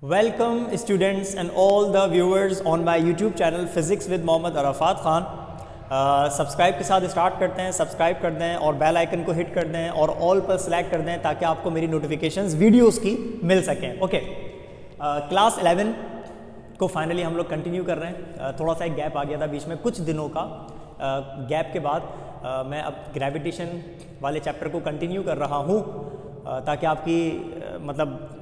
Welcome students and all the viewers on my YouTube channel Physics with Mohammad Arafat Khan. Subscribe के साथ start करते हैं। Subscribe कर दें और बेल आइकन को हिट कर दें और ऑल पर सेलेक्ट कर दें ताकि आपको मेरी नोटिफिकेशंस वीडियोस की मिल सकें। ओके, क्लास 11 को फाइनली हम लोग कंटिन्यू कर रहे हैं। थोड़ा सा एक गैप आ गया था बीच में, कुछ दिनों का गैप के बाद मैं अब ग्रेविटेशन वाले चैप्टर को कंटिन्यू कर रहा हूँ ताकि आपकी मतलब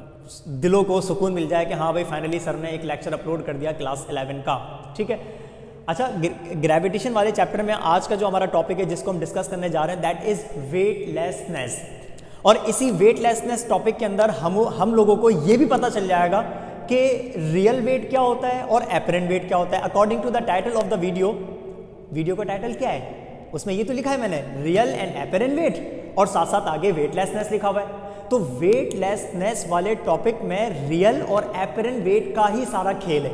दिलों को सुकून मिल जाए कि हाँ भाई फाइनली सर ने एक लेक्चर अपलोड कर दिया क्लास 11 का। ठीक है, अच्छा, ग्रेविटेशन वाले चैप्टर में आज का जो हमारा टॉपिक है जिसको हम डिस्कस करने जा रहे हैं दैट इज वेटलेसनेस। और इसी वेटलेसनेस टॉपिक के अंदर हम लोगों को ये भी पता चल जाएगा कि रियल वेट क्या होता है और एपरेंट वेट क्या होता है। According to the title of the video का टाइटल क्या है, उसमें ये तो लिखा है मैंने रियल एंड एपरेंट वेट और साथ साथ आगे वेटलेसनेस लिखा हुआ है। तो वेटलेसनेस वाले टॉपिक में रियल और एपरेंट वेट का ही सारा खेल है।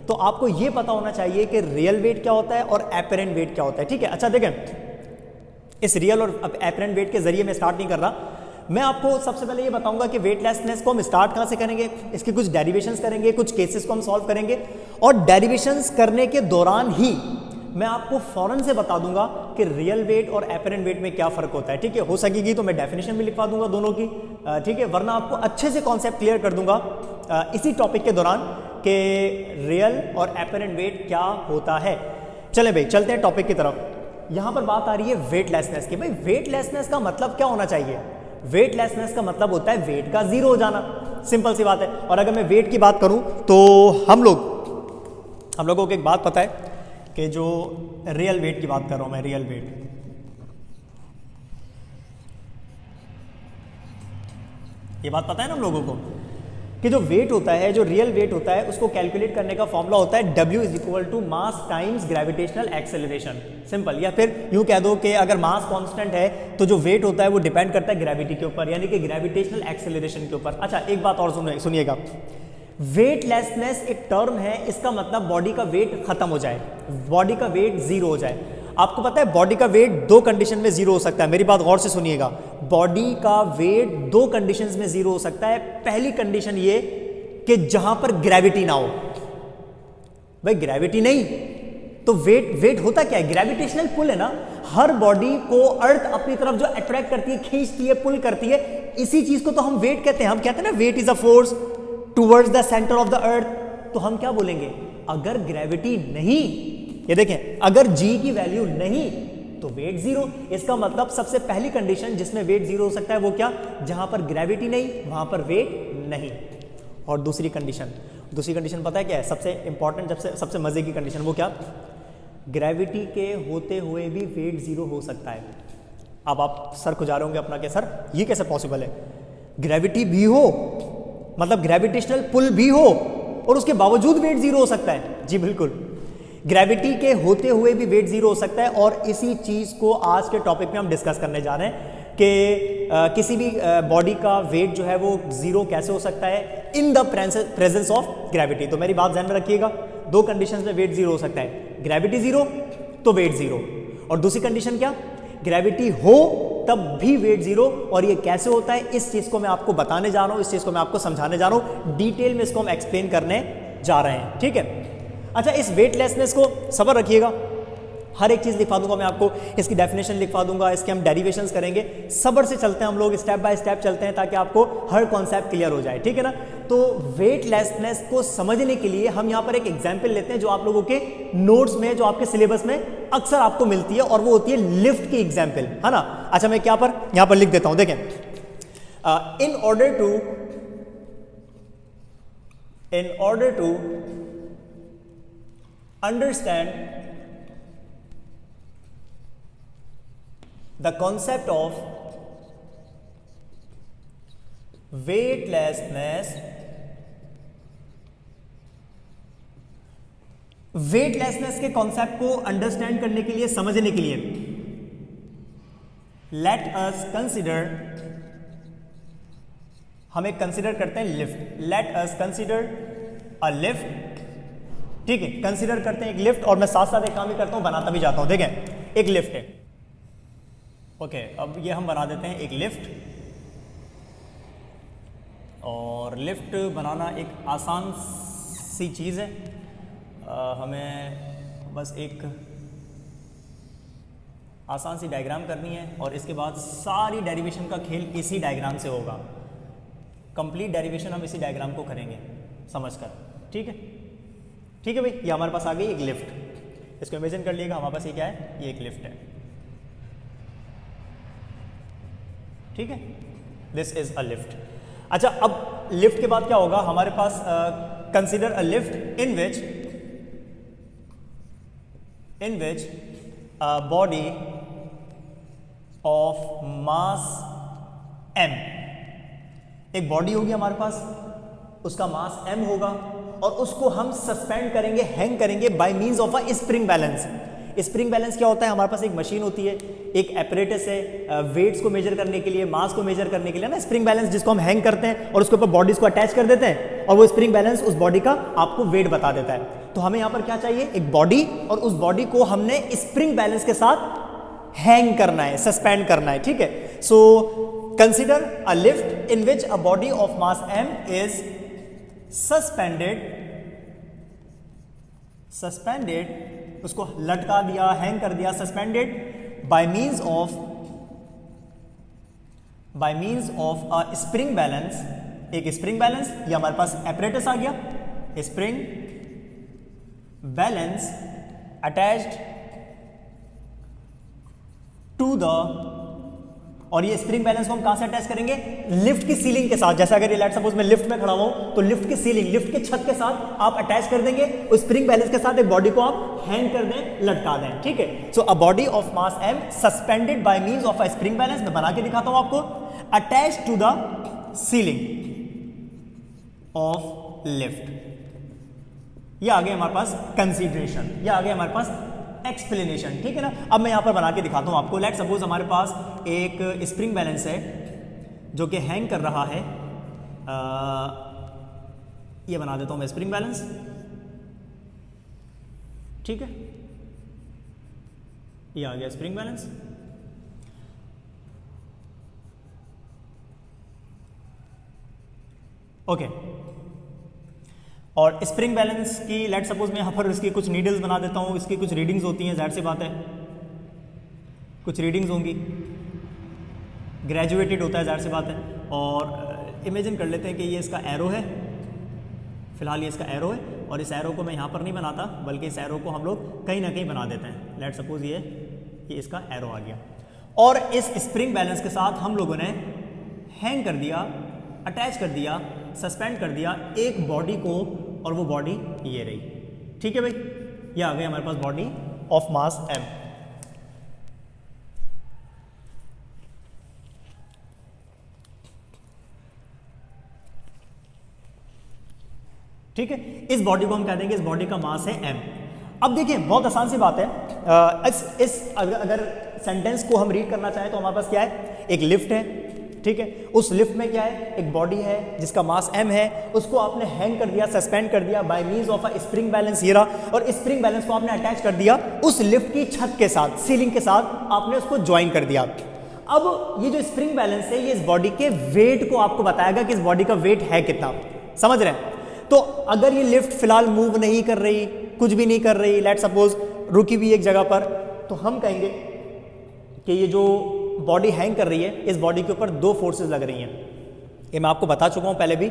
तो आपको यह पता होना चाहिए कि रियल वेट क्या होता है और एपरेंट वेट क्या होता है। ठीक है, अच्छा देखें, इस रियल और एपरेंट वेट के जरिए मैं स्टार्ट नहीं कर रहा। मैं आपको सबसे पहले ये बताऊंगा कि वेटलेसनेस को हम स्टार्ट कहां से करेंगे, इसके कुछ डेरिवेशंस करेंगे, कुछ केसेस को हम सॉल्व करेंगे और डेरिवेशंस करने के दौरान ही मैं आपको फौरन से बता दूंगा कि रियल वेट और एपरेंट वेट में क्या फर्क होता है। ठीक है, हो सकेगी तो मैं डेफिनेशन भी लिखवा दूंगा दोनों की। ठीक है, वरना आपको अच्छे से कॉन्सेप्ट क्लियर कर दूंगा इसी टॉपिक के दौरान कि रियल और एपरेंट वेट क्या होता है। चलें भाई, चलते हैं टॉपिक की तरफ। यहां पर बात आ रही है वेटलेसनेस की। भाई वेटलेसनेस का मतलब क्या होना चाहिए? वेटलेसनेस का मतलब होता है वेट का जीरो हो जाना, सिंपल सी बात है। और अगर मैं वेट की बात करूं तो हम लोगों को एक बात पता है कि जो रियल वेट की बात कर रहा हूं मैं, रियल वेट, ये बात पता है ना हम लोगों को कि जो वेट होता है, जो रियल वेट होता है, उसको कैलकुलेट करने का फॉर्मूला होता है W is equal to mass times gravitational acceleration. Simple, या फिर यूं कह दो कि अगर मास कांस्टेंट है तो जो वेट होता है वो डिपेंड करता है ग्रेविटी के ऊपर, यानी कि ग्रेविटेशनल एक्सेलरेशन के ऊपर। अच्छा, एक बात और सुनिएगा, वेटलेसनेस एक टर्म है, इसका मतलब बॉडी का वेट खत्म हो जाए, बॉडी का वेट जीरो हो जाए। आपको पता है बॉडी का वेट दो कंडीशन में जीरो हो सकता है। मेरी बात गौर से सुनिएगा, बॉडी का वेट दो कंडीशंस में जीरो हो सकता है। पहली कंडीशन ये कि जहां पर ग्रेविटी ना हो। भाई ग्रेविटी नहीं तो वेट होता क्या है? ग्रेविटेशनल पुल है ना। हर बॉडी को अर्थ अपनी तरफ जो अट्रैक्ट करती है, खींचती है, पुल करती है, इसी चीज को तो हम वेट कहते हैं। हम कहते हैं ना weight is a force towards the centre of the earth. तो हम क्या बोलेंगे? अगर ग्रेविटी नहीं, ये देखें, अगर G की वैल्यू नहीं तो वेट जीरो। इसका मतलब सबसे पहली कंडीशन जिसमें वेट जीरो हो सकता है वो क्या? जहां पर ग्रेविटी नहीं वहां पर वेट नहीं। और दूसरी कंडीशन पता है क्या है? सबसे इंपॉर्टेंट, सबसे मजे की कंडीशन, वो क्या? ग्रेविटी के होते हुए भी वेट जीरो हो सकता है। अब आप सर खुजा रहे होंगे अपना कि सर ये कैसे पॉसिबल है? ग्रेविटी भी हो, मतलब ग्रेविटेशनल पुल भी हो और उसके बावजूद वेट जीरो हो सकता है। जी बिल्कुल, ग्रेविटी के होते हुए भी वेट जीरो हो सकता है। और इसी चीज को आज के टॉपिक में हम डिस्कस करने जा रहे हैं कि किसी भी बॉडी का वेट जो है वो जीरो कैसे हो सकता है in the presence of gravity. तो मेरी बात ध्यान में रखिएगा, दो कंडीशंस में वेट जीरो हो सकता है, ग्रेविटी जीरो तो वेट जीरो, और दूसरी कंडीशन क्या? ग्रेविटी हो तब भी वेट जीरो। और ये कैसे होता है इस चीज को मैं आपको बताने जा रहा हूं, इस चीज को मैं आपको समझाने जा रहा हूं, डिटेल में इसको हम एक्सप्लेन करने जा रहे हैं। ठीक है, अच्छा, इस वेटलेसनेस को सबर रखिएगा, हर एक चीज लिखवा दूंगा मैं आपको, इसकी डेफिनेशन लिखवा दूंगा, इसके हम डेरिवेशंस करेंगे। सबर से चलते हैं हम लोग, स्टेप बाय स्टेप चलते हैं ताकि आपको हर कॉन्सेप्ट क्लियर हो जाए। ठीक है ना। तो वेटलेसनेस को समझने के लिए हम यहां पर एक एग्जांपल लेते हैं जो आप लोगों के नोट्स में, जो आपके सिलेबस में अक्सर आपको मिलती है, और वो होती है लिफ्ट की एग्जाम्पल, है ना। अच्छा, मैं क्या पर यहां पर लिख देता हूं, देखें, in order to understand the concept of weightlessness के कॉन्सेप्ट को अंडरस्टैंड करने के लिए, समझने के लिए, लेट अस कंसिडर, हम एक कंसिडर करते हैं lift. Let us consider a lift. ठीक है, कंसीडर करते हैं एक लिफ्ट, और मैं साथ साथ एक काम भी करता हूं, बनाता भी जाता हूं। देखें, एक लिफ्ट है। ओके, अब ये हम बना देते हैं एक लिफ्ट। और लिफ्ट बनाना एक आसान सी चीज़ है, हमें बस एक आसान सी डायग्राम करनी है और इसके बाद सारी डेरिवेशन का खेल इसी डायग्राम से होगा। कंप्लीट डेरिवेशन हम इसी डायग्राम को करेंगे समझकर, ठीक है? ठीक है भाई, ये हमारे पास आ गई एक लिफ्ट, इसको इमेजिन कर लिएगा हमारे पास ये क्या है, ये एक लिफ्ट है, ठीक है? This is a lift. अच्छा, अब लिफ्ट के बाद क्या होगा हमारे पास, consider a lift in which a body of mass m, एक बॉडी होगी हमारे पास, उसका मास m होगा और उसको हम सस्पेंड करेंगे, हैंग करेंगे bye means of a spring balance. Spring balance क्या होता है, हमारे पास एक मशीन होती है, एक एपरेटस है वेट्स को मेजर करने के लिए, मास को मेजर करने के लिए ना, स्प्रिंग बैलेंस जिसको हम हैंग करते हैं और उसके ऊपर बॉडीज को अटैच कर देते हैं और वो स्प्रिंग बैलेंस उस बॉडी का आपको वेट बता देता है। तो हमें यहां पर क्या चाहिए, एक बॉडी, और उस बॉडी को हमने स्प्रिंग बैलेंस के साथ हैंग करना है, सस्पेंड करना है, ठीक है? So consider a lift in which a body of mass m is suspended, उसको लटका दिया, हैंग कर दिया, suspended by means of a spring balance, एक स्प्रिंग बैलेंस, ये हमारे पास एपरेटस आ गया, spring balance attached to the, और ये स्प्रिंग बैलेंस को हम कहां से अटैच करेंगे, लिफ्ट की सीलिंग के साथ। जैसे अगर ये लेट सपोज मैं लिफ्ट में खड़ा हूं तो लिफ्ट की सीलिंग, लिफ्ट के छत के साथ आप अटैच कर देंगे, उस स्प्रिंग बैलेंस के साथ एक बॉडी को आप हैंग कर दें, लटका दें, ठीक है? So a body of mass m suspended by means of a spring balance, मैं बना के दिखाता हूं आपको, attach to the ceiling of lift. ये आ गया हमारे पास कंसीडरेशन, ये आ गया हमारे पास एक्सप्लेनेशन, ठीक है ना? अब मैं यहां पर बना के दिखाता हूं आपको। लेट सपोज हमारे पास एक स्प्रिंग बैलेंस है जो कि हैंग कर रहा है, ये बना देता हूं मैं स्प्रिंग बैलेंस, ठीक है? ये आ गया स्प्रिंग बैलेंस। ओके, और स्प्रिंग बैलेंस की लेट सपोज मैं यहाँ पर इसकी कुछ नीडल्स बना देता हूँ, इसकी कुछ रीडिंग्स होती हैं, जाहिर सी बात है कुछ रीडिंग्स होंगी, ग्रेजुएटेड होता है, जाहिर सी बात है। और इमेजिन कर लेते हैं कि ये इसका एरो है, फिलहाल ये इसका एरो है, और इस एरो को मैं यहाँ पर नहीं बनाता बल्कि इस एरो को हम लोग कहीं ना कहीं बना देते हैं। लेट सपोज ये इसका एरो आ गया, और इस स्प्रिंग बैलेंस के साथ हम लोगों ने हैंग कर दिया, अटैच कर दिया, सस्पेंड कर दिया एक बॉडी को, और वो बॉडी ये रही, ठीक है भाई? ये आ गई हमारे पास बॉडी ऑफ मास m। ठीक है, इस बॉडी को हम कह देंगे, इस बॉडी का मास है m। अब देखिए बहुत आसान सी बात है, अगर सेंटेंस को हम रीड करना चाहें तो हमारे पास क्या है, एक लिफ्ट है, ठीक है? उस लिफ्ट में क्या है, एक बॉडी है जिसका मास m है, उसको आपने हैंग कर दिया, सस्पेंड कर दिया bye means of a spring balance, ये रहा, और स्प्रिंग बैलेंस को आपने अटैच कर दिया उस लिफ्ट की छत के साथ, सीलिंग के साथ आपने उसको ज्वाइन कर दिया। अब ये जो स्प्रिंग बैलेंस है ये इस बॉडी के वेट को आपको बताएगा कि इस बॉडी का वेट है कितना, समझ रहे हैं? तो अगर ये लिफ्ट फिलहाल मूव नहीं कर रही, कुछ भी नहीं कर रही, लेट सपोज रुकी भी एक जगह पर, तो हम कहेंगे कि ये जो बॉडी हैंग कर रही है, इस बॉडी के ऊपर दो फोर्सेस लग रही हैं। ये मैं आपको बता चुका हूं पहले भी,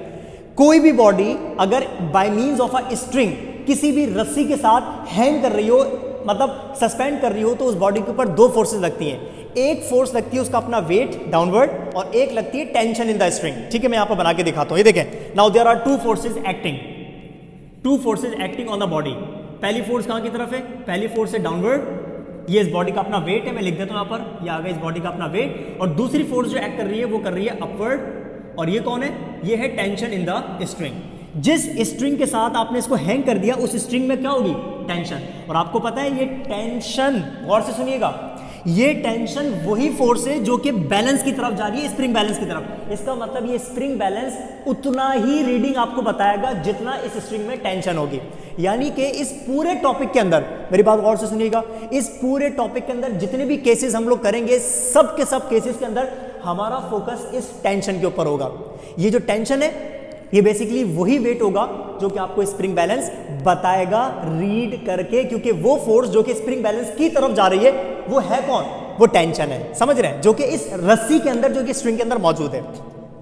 कोई भी बॉडी अगर bye means of a string किसी भी रस्सी के साथ हैंग कर रही हो, मतलब सस्पेंड कर रही हो, तो उस बॉडी के ऊपर दो फोर्सेस लगती हैं। एक फोर्स लगती है उसका अपना वेट डाउनवर्ड, और एक लगती है टेंशन इन द स्ट्रिंग, ठीक है? मैं यहां पर बना के दिखाता हूं, ये देखें। Now there are two forces acting on the body. पहली फोर्स कहां की तरफ है, पहली फोर्स है डाउनवर्ड, ये इस बॉडी का अपना वेट है, मैं लिख देता हूं यहां पर, ये आ गया इस बॉडी का अपना वेट, और दूसरी फोर्स जो एक्ट कर रही है वो कर रही है अपवर्ड, और ये कौन है, ये है टेंशन इन द स्ट्रिंग। जिस स्ट्रिंग के साथ आपने इसको हैंग कर दिया उस स्ट्रिंग में क्या होगी, टेंशन। और आपको पता है ये टेंशन, गौर से सुनिएगा, ये टेंशन वही फोर्स है जो कि बैलेंस की तरफ जा रही है, स्प्रिंग बैलेंस की तरफ। इसका मतलब ये स्प्रिंग बैलेंस उतना ही रीडिंग आपको बताएगा जितना इस स्ट्रिंग में टेंशन होगी। यानी कि इस पूरे टॉपिक के अंदर, मेरी बात गौर से सुनिएगा, इस पूरे टॉपिक के अंदर जितने भी केसेस हम लोग करेंगे, सब के सब केसेस के अंदर हमारा फोकस इस टेंशन के ऊपर होगा। ये जो टेंशन है ये बेसिकली वही वेट होगा जो कि आपको स्प्रिंग बैलेंस बताएगा रीड करके, क्योंकि वो फोर्स जो कि स्प्रिंग बैलेंस की तरफ जा रही है वो है कौन, वो टेंशन है। समझ रहे हैं, जो कि इस रस्सी के अंदर, जो कि स्ट्रिंग के अंदर मौजूद है।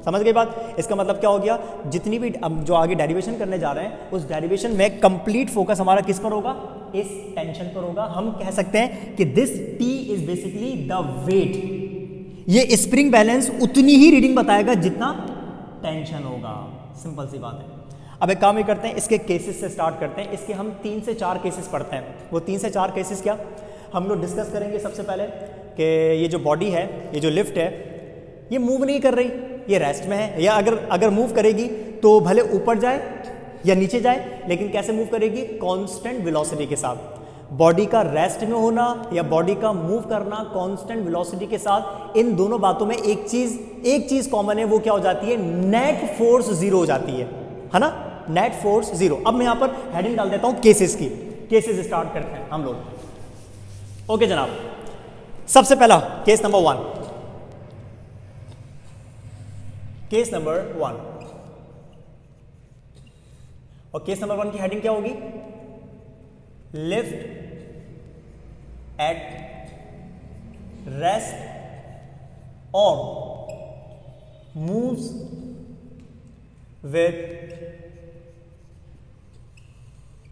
समझ गई बात? इसका मतलब क्या हो गया, जितनी भी जो आगे डेरिवेशन करने जा रहे हैं उस डेरिवेशन में कंप्लीट फोकस हमारा किस पर होगा, इस टेंशन पर होगा। हम कह सकते हैं कि this T is basically the weight. ये स्प्रिंग बैलेंस उतनी ही रीडिंग बताएगा जितना टेंशन होगा। सिंपल सी बात है। अब एक काम ही करते हैं, इसके केसेस से स्टार्ट करते हैं। इसके हम 3 से 4 केसेस पढ़ते हैं। वो 3 से 4 केसेस क्या हम लोग डिस्कस करेंगे। सबसे पहले कि ये जो बॉडी है, ये जो लिफ्ट है, ये मूव नहीं कर रही, ये रेस्ट में है, या अगर मूव करेगी तो भले ऊपर जाए या नीचे जाए, लेकिन कैसे मूव करेगी, कांस्टेंट वेलोसिटी के साथ। बॉडी का रेस्ट में होना या बॉडी का मूव करना कांस्टेंट वेलोसिटी के साथ, इन दोनों बातों में एक चीज कॉमन है, वो क्या हो जाती है, नेट फोर्स जीरो हो जाती है ना, नेट फोर्स जीरो। अब मैं यहां पर हेडिंग डाल देता हूं केसेस की। केसेस स्टार्ट करते हैं हम लोग। ओके जनाब, सबसे पहला केस नंबर 1। केस नंबर 1, और केस नंबर 1 की हेडिंग क्या होगी, लिफ्ट एट रेस्ट और मूव्स विथ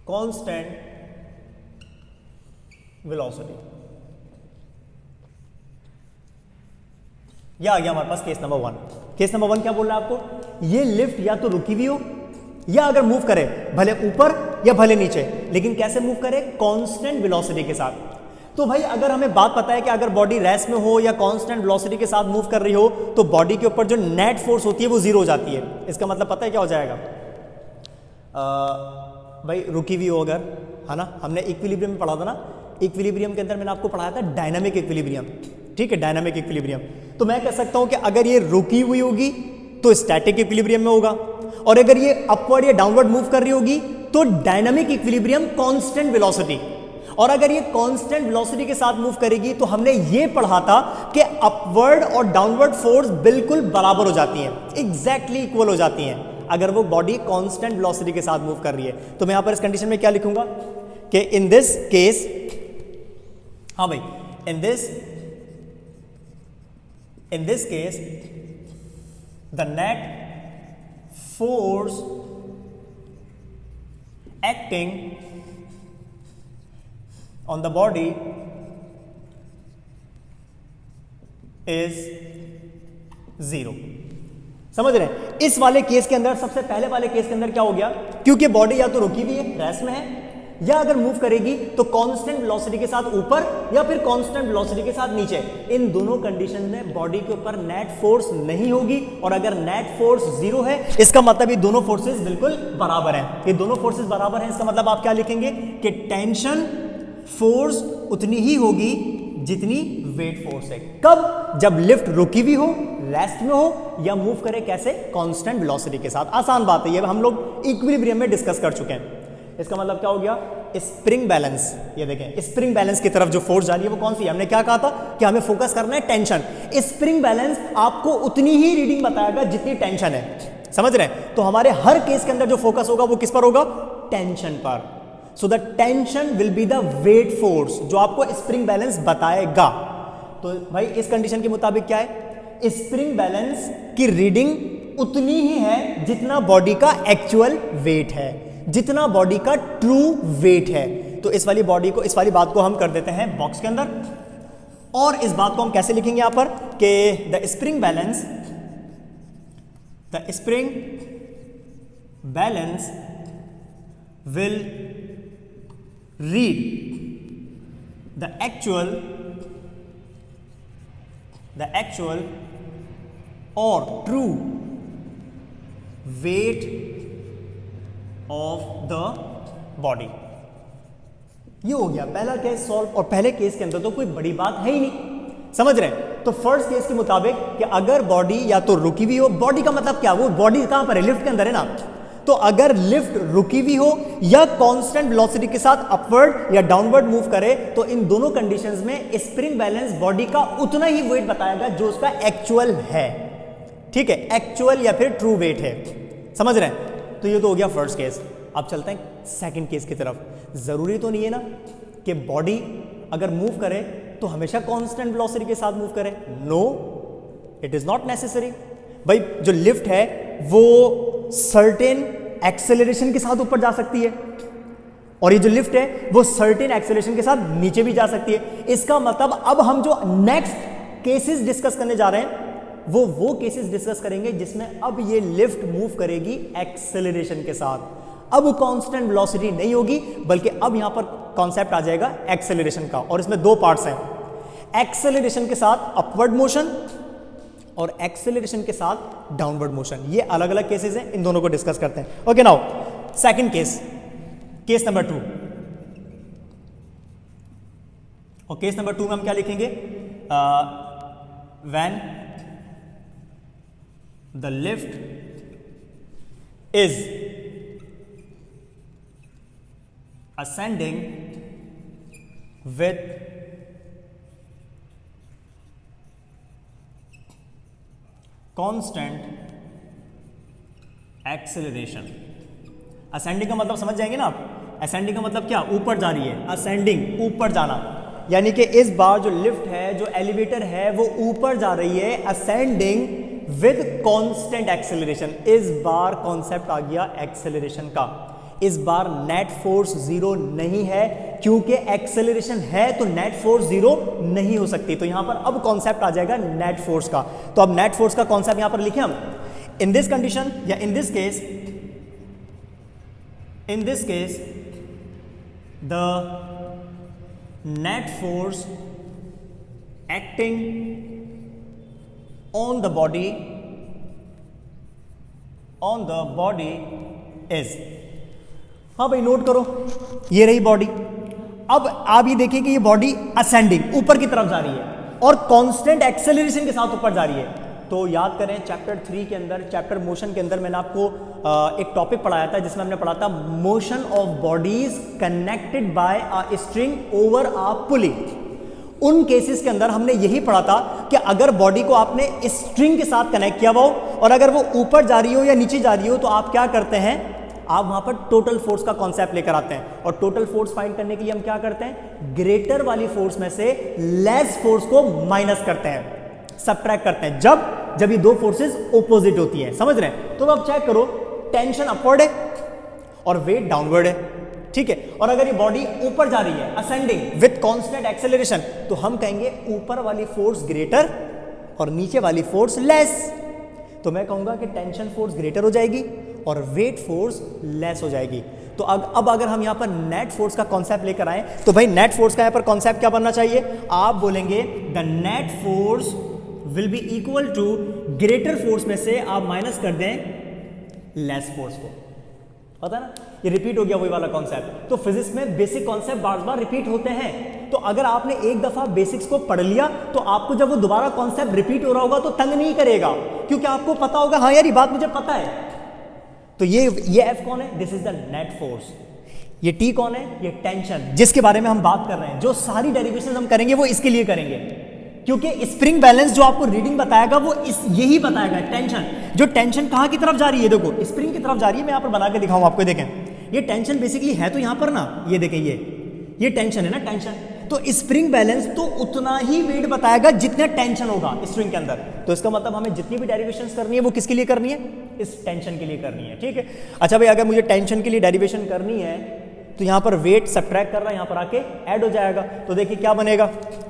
कांस्टेंट वेलोसिटी। यह आ गया हमारे पास केस नंबर 1। केस नंबर 1 क्या बोल रहा है आपको, ये लिफ्ट या तो रुकी हुई हो या अगर मूव करे भले ऊपर या भले नीचे, लेकिन कैसे मूव करे, कांस्टेंट वेलोसिटी के साथ। तो भाई अगर हमें बात पता है कि अगर बॉडी रेस्ट में हो या कांस्टेंट वेलोसिटी के साथ मूव कर रही हो तो बॉडी के ऊपर जो नेट फोर्स होती है वो जीरो हो जाती है। इसका मतलब पता है क्या हो जाएगा, भाई रुकी हुई हो अगर, है ना, हमने इक्विलिब्रियम में पढ़ा था ना, इक्विलिब्रियम के अंदर मैंने आपको पढ़ाया था डायनामिक इक्विलिब्रियम, ठीक है, डायनामिक इक्विलिब्रियम। तो मैं कह सकता हूं कि अगर ये रुकी हुई होगी तो स्टैटिक इक्विलिब्रियम में होगा, और अगर ये अपवर्ड या डाउनवर्ड मूव कर रही होगी तो डायनामिक इक्विलिब्रियम कांस्टेंट वेलोसिटी, और अगर ये कांस्टेंट वेलोसिटी के साथ मूव करेगी तो हमने ये पढ़ा था कि अपवर्ड और डाउनवर्ड फोर्स बिल्कुल बराबर हो जाती हैं, एग्जैक्टली इक्वल हो जाती हैं अगर वो बॉडी कांस्टेंट वेलोसिटी के साथ मूव कर रही है। तो मैं यहां पर इस कंडीशन में क्या लिखूंगा कि इन दिस केस, हाँ भाई, इन this case the net force acting on the body is 0। समझ रहे हैं? इस वाले केस के अंदर, सबसे पहले वाले केस के अंदर क्या हो गया, क्योंकि बॉडी या तो रुकी हुई है, रेस्ट में है, या अगर मूव करेगी तो कांस्टेंट वेलोसिटी के साथ ऊपर या फिर कांस्टेंट वेलोसिटी के साथ नीचे। इन दोनों कंडीशन में बॉडी के ऊपर नेट फोर्स नहीं होगी, और अगर नेट फोर्स जीरो है इसका मतलब ये दोनों फोर्सेस बिल्कुल बराबर हैं। ये दोनों फोर्सेस बराबर हैं, इसका मतलब आप क्या लिखेंगे कि टेंशन फोर्स उतनी ही होगी जितनी वेट फोर्स है। कब? जब लिफ्ट रुकी हुई हो, रेस्ट में हो, या मूव करे कैसे, कांस्टेंट वेलोसिटी के साथ। आसान बात है, ये हम लोग इक्विलिब्रियम में डिस्कस कर चुके हैं। इसका मतलब क्या हो गया, स्प्रिंग बैलेंस। ये देखें, स्प्रिंग बैलेंस की तरफ जो फोर्स जा रही है वो कौन सी है, हमने क्या कहा था कि हमें फोकस करना है टेंशन। स्प्रिंग बैलेंस आपको उतनी ही रीडिंग बताएगा जितनी टेंशन है। समझ रहे हैं? तो हमारे हर केस के अंदर जो फोकस होगा वो किस पर होगा, टेंशन पर। So the tension will be the weight force जो आपको स्प्रिंग बैलेंस बताएगा। तो भाई इस कंडीशन के मुताबिक क्या है, स्प्रिंग बैलेंस की रीडिंग उतनी ही है जितना बॉडी का एक्चुअल वेट है, जितना बॉडी का ट्रू वेट है। तो इस वाली बॉडी को, इस वाली बात को हम कर देते हैं बॉक्स के अंदर, और इस बात को हम कैसे लिखेंगे यहां पर कि the spring balance will read the actual और true weight of the body. ये हो गया पहला केस सॉल्व, और पहले केस के अंदर तो कोई बड़ी बात है ही नहीं। समझ रहे हैं? तो फर्स्ट केस के मुताबिक कि अगर बॉडी या तो रुकी हुई हो, बॉडी का मतलब क्या, वो बॉडी कहां पर है, लिफ्ट के अंदर है ना, तो अगर लिफ्ट रुकी हुई हो या कांस्टेंट वेलोसिटी के साथ अपवर्ड या डाउनवर्ड मूव करे तो इन दोनों कंडीशंस में स्प्रिंग बैलेंस बॉडी का उतना ही वेट बताएगा जो उसका एक्चुअल है, ठीक है, एक्चुअल या फिर ट्रू वेट है, समझ रहे हैं। तो ये तो हो गया फर्स्ट केस। अब चलते हैं सेकंड केस की तरफ। जरूरी तो नहीं है ना कि बॉडी अगर मूव करे तो हमेशा कांस्टेंट वेलोसिटी के साथ मूव करे, no, it is not necessary. भाई जो लिफ्ट है वो सर्टेन एक्सेलरेशन के साथ ऊपर जा सकती है और ये जो लिफ्ट है वो सर्टेन एक्सेलरेशन के साथ नीचे भी जा सकती है। इसका मतलब अब हम जो नेक्स्ट केसेस डिस्कस करने जा रहे हैं वो केसेस डिस्कस करेंगे जिसमें अब ये लिफ्ट मूव करेगी एक्सेलरेशन के साथ। अब कांस्टेंट वेलोसिटी नहीं होगी बल्कि अब यहां पर कॉन्सेप्ट आ जाएगा एक्सेलरेशन का, और इसमें दो पार्ट्स हैं, एक्सेलरेशन के साथ अपवर्ड मोशन और एक्सेलरेशन के साथ डाउनवर्ड मोशन। ये अलग अलग केसेस हैं, इन दोनों को डिस्कस करते हैं। Okay, now second case, case number 2। और केस नंबर 2 में हम क्या लिखेंगे? When the lift is ascending with constant acceleration। ascending का मतलब समझ जाएंगे ना आप? ascending का मतलब क्या? ऊपर जा रही है, ascending ऊपर जाना, यानी कि इस बार जो लिफ्ट है, जो एलिवेटर है, वो ऊपर जा रही है ascending with constant acceleration। इस बार कॉन्सेप्ट आ गया एक्सेलरेशन का। इस बार नेट फोर्स जीरो नहीं है, क्योंकि एक्सेलरेशन है तो नेट फोर्स जीरो नहीं हो सकती। तो यहां पर अब कॉन्सेप्ट आ जाएगा नेट फोर्स का। तो अब नेट फोर्स का कॉन्सेप्ट यहां पर लिखे हम, इन दिस कंडीशन या इन this case the net force acting on the body is, हाँ भाई नोट करो, ये रही बॉडी। अब आप ये देखिए कि ये बॉडी असेंडिंग ऊपर की तरफ जा रही है और कांस्टेंट एक्सेलरेशन के साथ ऊपर जा रही है। तो याद करें चैप्टर 3 के अंदर, चैप्टर मोशन के अंदर मैंने आपको एक टॉपिक पढ़ाया था जिसमें हमने पढ़ा था motion of bodies connected by a string over a pulley. उन केसेस के अंदर हमने यही पढ़ा था कि अगर बॉडी को आपने स्ट्रिंग के साथ कनेक्ट किया हुआ हो और अगर वो ऊपर जा रही हो या नीचे जा रही हो तो आप क्या करते हैं, आप वहां पर टोटल फोर्स का कॉन्सेप्ट लेकर आते हैं। और टोटल फोर्स फाइंड करने के लिए हम क्या करते हैं, ग्रेटर वाली फोर्स में से लेस फोर्स को माइनस करते हैं, सबट्रैक्ट करते हैं, जब ये दो फोर्सेस ऑपोजिट होती हैं, समझ रहे हैं। तो अब चेक करो, टेंशन अपवर्ड है और वेट डाउनवर्ड है, ठीक है। और अगर ये बॉडी ऊपर जा रही है असेंडिंग विथ कांस्टेंट एक्सेलरेशन, तो हम कहेंगे ऊपर वाली फोर्स ग्रेटर और नीचे वाली फोर्स लेस। तो मैं कहूंगा कि टेंशन फोर्स ग्रेटर हो जाएगी और वेट फोर्स लेस हो जाएगी। तो अब अगर हम यहां पर नेट फोर्स का कॉन्सेप्ट लेकर आए तो भाई नेट फोर्स का यहां पर कॉन्सेप्ट क्या बनना चाहिए? आप बोलेंगे the net force will be equal to, greater force में से आप माइनस कर दें लेस फोर्स को, पता ना, ये रिपीट हो गया वही वाला कॉन्सेप्ट। तो फिजिक्स में बेसिक कॉन्सेप्ट बार बार रिपीट होते हैं। तो अगर आपने एक दफा बेसिक्स को पढ़ लिया तो आपको जब वो दोबारा कॉन्सेप्ट रिपीट हो रहा होगा तो तंग नहीं करेगा, क्योंकि आपको पता होगा हाँ यार ये बात मुझे पता है। तो ये F कौन है? This is the net force. ये T कौन है? ये टेंशन, जिसके बारे में हम बात कर रहे हैं। जो सारी डेरिवेशन हम करेंगे वो इसके लिए करेंगे, क्योंकि स्प्रिंग बैलेंस जो आपको रीडिंग बताएगा वो यही बताएगा। टेंशन, जो टेंशन कहां की तरफ जा रही है, देखो स्प्रिंग की तरफ जा रही है। मैं यहां पर बना के दिखाऊं आपको, देखें ये टेंशन बेसिकली है तो यहां पर ना, ये देखें ये टेंशन है ना, टेंशन। तो स्प्रिंग बैलेंस तो उतना ही वेट बताएगा जितना टेंशन होगा स्प्रिंग के अंदर। तो इसका मतलब हमें जितनी भी डेरिवेशंस करनी है वो किसके लिए करनी है? इस टेंशन के लिए करनी है, ठीक है। अच्छा भाई, अगर मुझे टेंशन के लिए डेरिवेशन करनी है तो यहां पर वेट सबट्रैक्ट कर रहा है, यहां पर आके ऐड हो जाएगा। तो देखिए क्या बनेगा,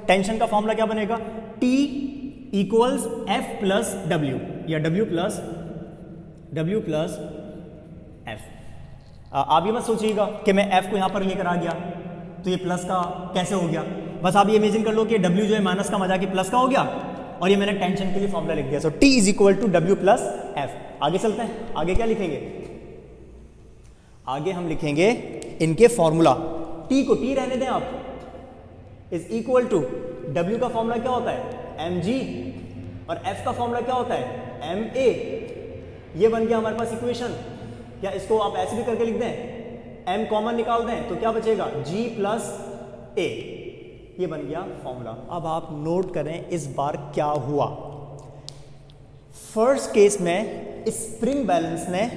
टेंशन का फॉर्मूला क्या बनेगा? T equals F plus W या W प्लस F। आप ये मत सोचिएगा कि मैं F को यहां पर लेकर आ गया तो ये प्लस का कैसे हो गया। बस आप ये इमेजिन कर लो कि W जो है माइनस का मजा के प्लस का हो गया और ये मैंने टेंशन के लिए फॉर्मूला लिख दिया। So T is equal to W plus F। आगे चलते हैं, आगे क्या लिखेंगे? आगे हम लिखेंगे इनके फॉर्मूला। T को T रहने दें आप, इज इक्वल टू W का फॉर्मूला क्या होता है? mg, और F का फॉर्मूला क्या होता है? ma। ये बन गया हमारे पास इक्वेशन। या इसको आप ऐसे भी करके लिख दें, m कॉमन निकाल दें तो क्या बचेगा, g प्लस a, ये बन गया फॉर्मूला। अब आप नोट करें इस बार क्या हुआ। फर्स्ट केस में स्प्रिंग बैलेंस ने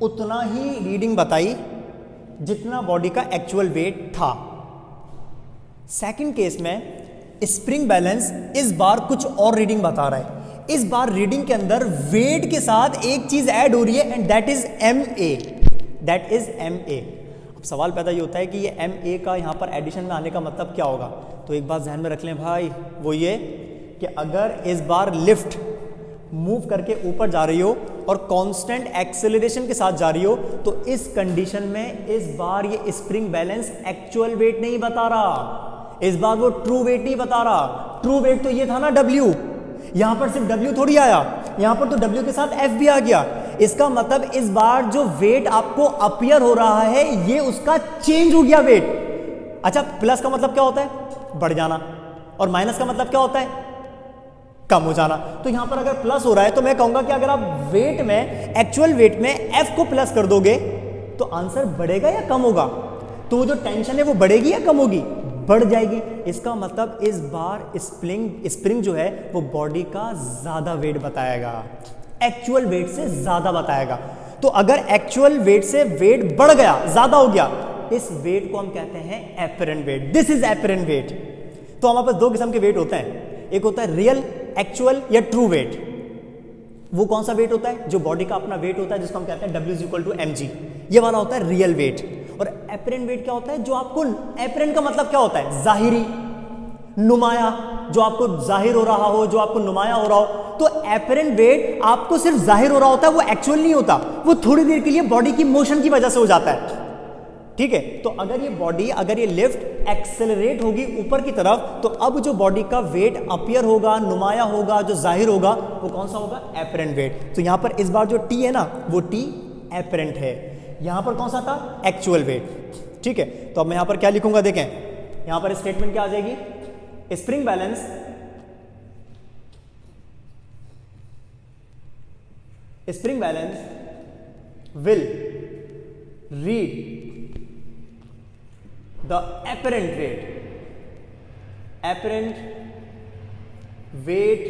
उतना ही रीडिंग बताई जितना बॉडी का एक्चुअल वेट था। सेकंड केस में स्प्रिंग बैलेंस इस बार कुछ और रीडिंग बता रहा है। इस बार रीडिंग के अंदर वेट के साथ एक चीज ऐड हो रही है एंड दैट इज ma। अब सवाल पैदा ये होता है कि ये ma का यहाँ पर एडिशन में आने का मतलब क्या होगा। तो एक बात ध्यान में रख लें भाई, वो ये कि अगर इस बार लिफ्ट मूव करके ऊपर जा रही हो और कांस्टेंट एक्सेलरेशन के साथ जा रही हो तो इस कंडीशन में इस बार ये स्प्रिंग बैलेंस एक्चुअल वेट नहीं बता रहा, इस बार वो ट्रू वेट नहीं बता रहा। ट्रू वेट तो ये था ना W, यहां पर सिर्फ W थोड़ी आया, यहां पर तो W के साथ F भी आ गया। इसका मतलब इस बार जो वेट आपको अपीयर हो रहा है ये उसका चेंज हो गया वेट। अच्छा, प्लस का मतलब क्या होता है, बढ़ जाना, और माइनस का मतलब क्या होता है, कम हो जाना। तो यहां पर अगर प्लस हो रहा है तो मैं कहूंगा कि अगर आप वेट में, एक्चुअल वेट में F को प्लस कर दोगे तो आंसर बढ़ेगा या कम होगा। तो वो जो टेंशन है वो बढ़ेगी या कम होगी, बढ़ जाएगी। इसका मतलब इस बार स्प्रिंग जो है वो बॉडी का ज्यादा वेट बताएगा, एक्चुअल वेट से ज्यादा बताएगा। तो अगर एक्चुअल वेट से वेट बढ़ गया, ज्यादा हो गया, इस वेट को हम कहते हैं apparent wait. This is apparent wait. तो हमारे पास दो किस्म के वेट होते हैं, एक होता है रियल एक्चुअल या ट्रू वेट। वो कौन सा वेट होता है, जो बॉडी का अपना वेट होता है जिसको हम कहते हैं W = mg, ये वाला होता है रियल वेट। और एपरेंट वेट क्या होता है, जो आपको, एपरेंट का मतलब क्या होता है, जाहिरी, नुमाया, जो आपको जाहिर हो रहा हो, जो आपको नुमाया हो रहा हो। तो एपरेंट वेट आपको सिर्फ जाहिर हो रहा होता है, वो एक्चुअल नहीं होता, वो थोड़ी देर के लिए बॉडी की मोशन की वजह से हो जाता है। ठीक है, तो अगर ये बॉडी, अगर ये लिफ्ट एक्सेलरेट होगी ऊपर की तरफ तो अब जो बॉडी का वेट अपीयर होगा, नुमाया होगा, जो जाहिर होगा, वो कौन सा होगा, एपरेंट वेट। तो यहां पर इस बार जो T है ना, वो T एपरेंट है। यहां पर कौन सा था, एक्चुअल वेट। ठीक है, तो अब मैं यहां पर क्या लिखूंगा, देखें यहां पर स्टेटमेंट क्या आ जाएगी, spring balance will read the apparent weight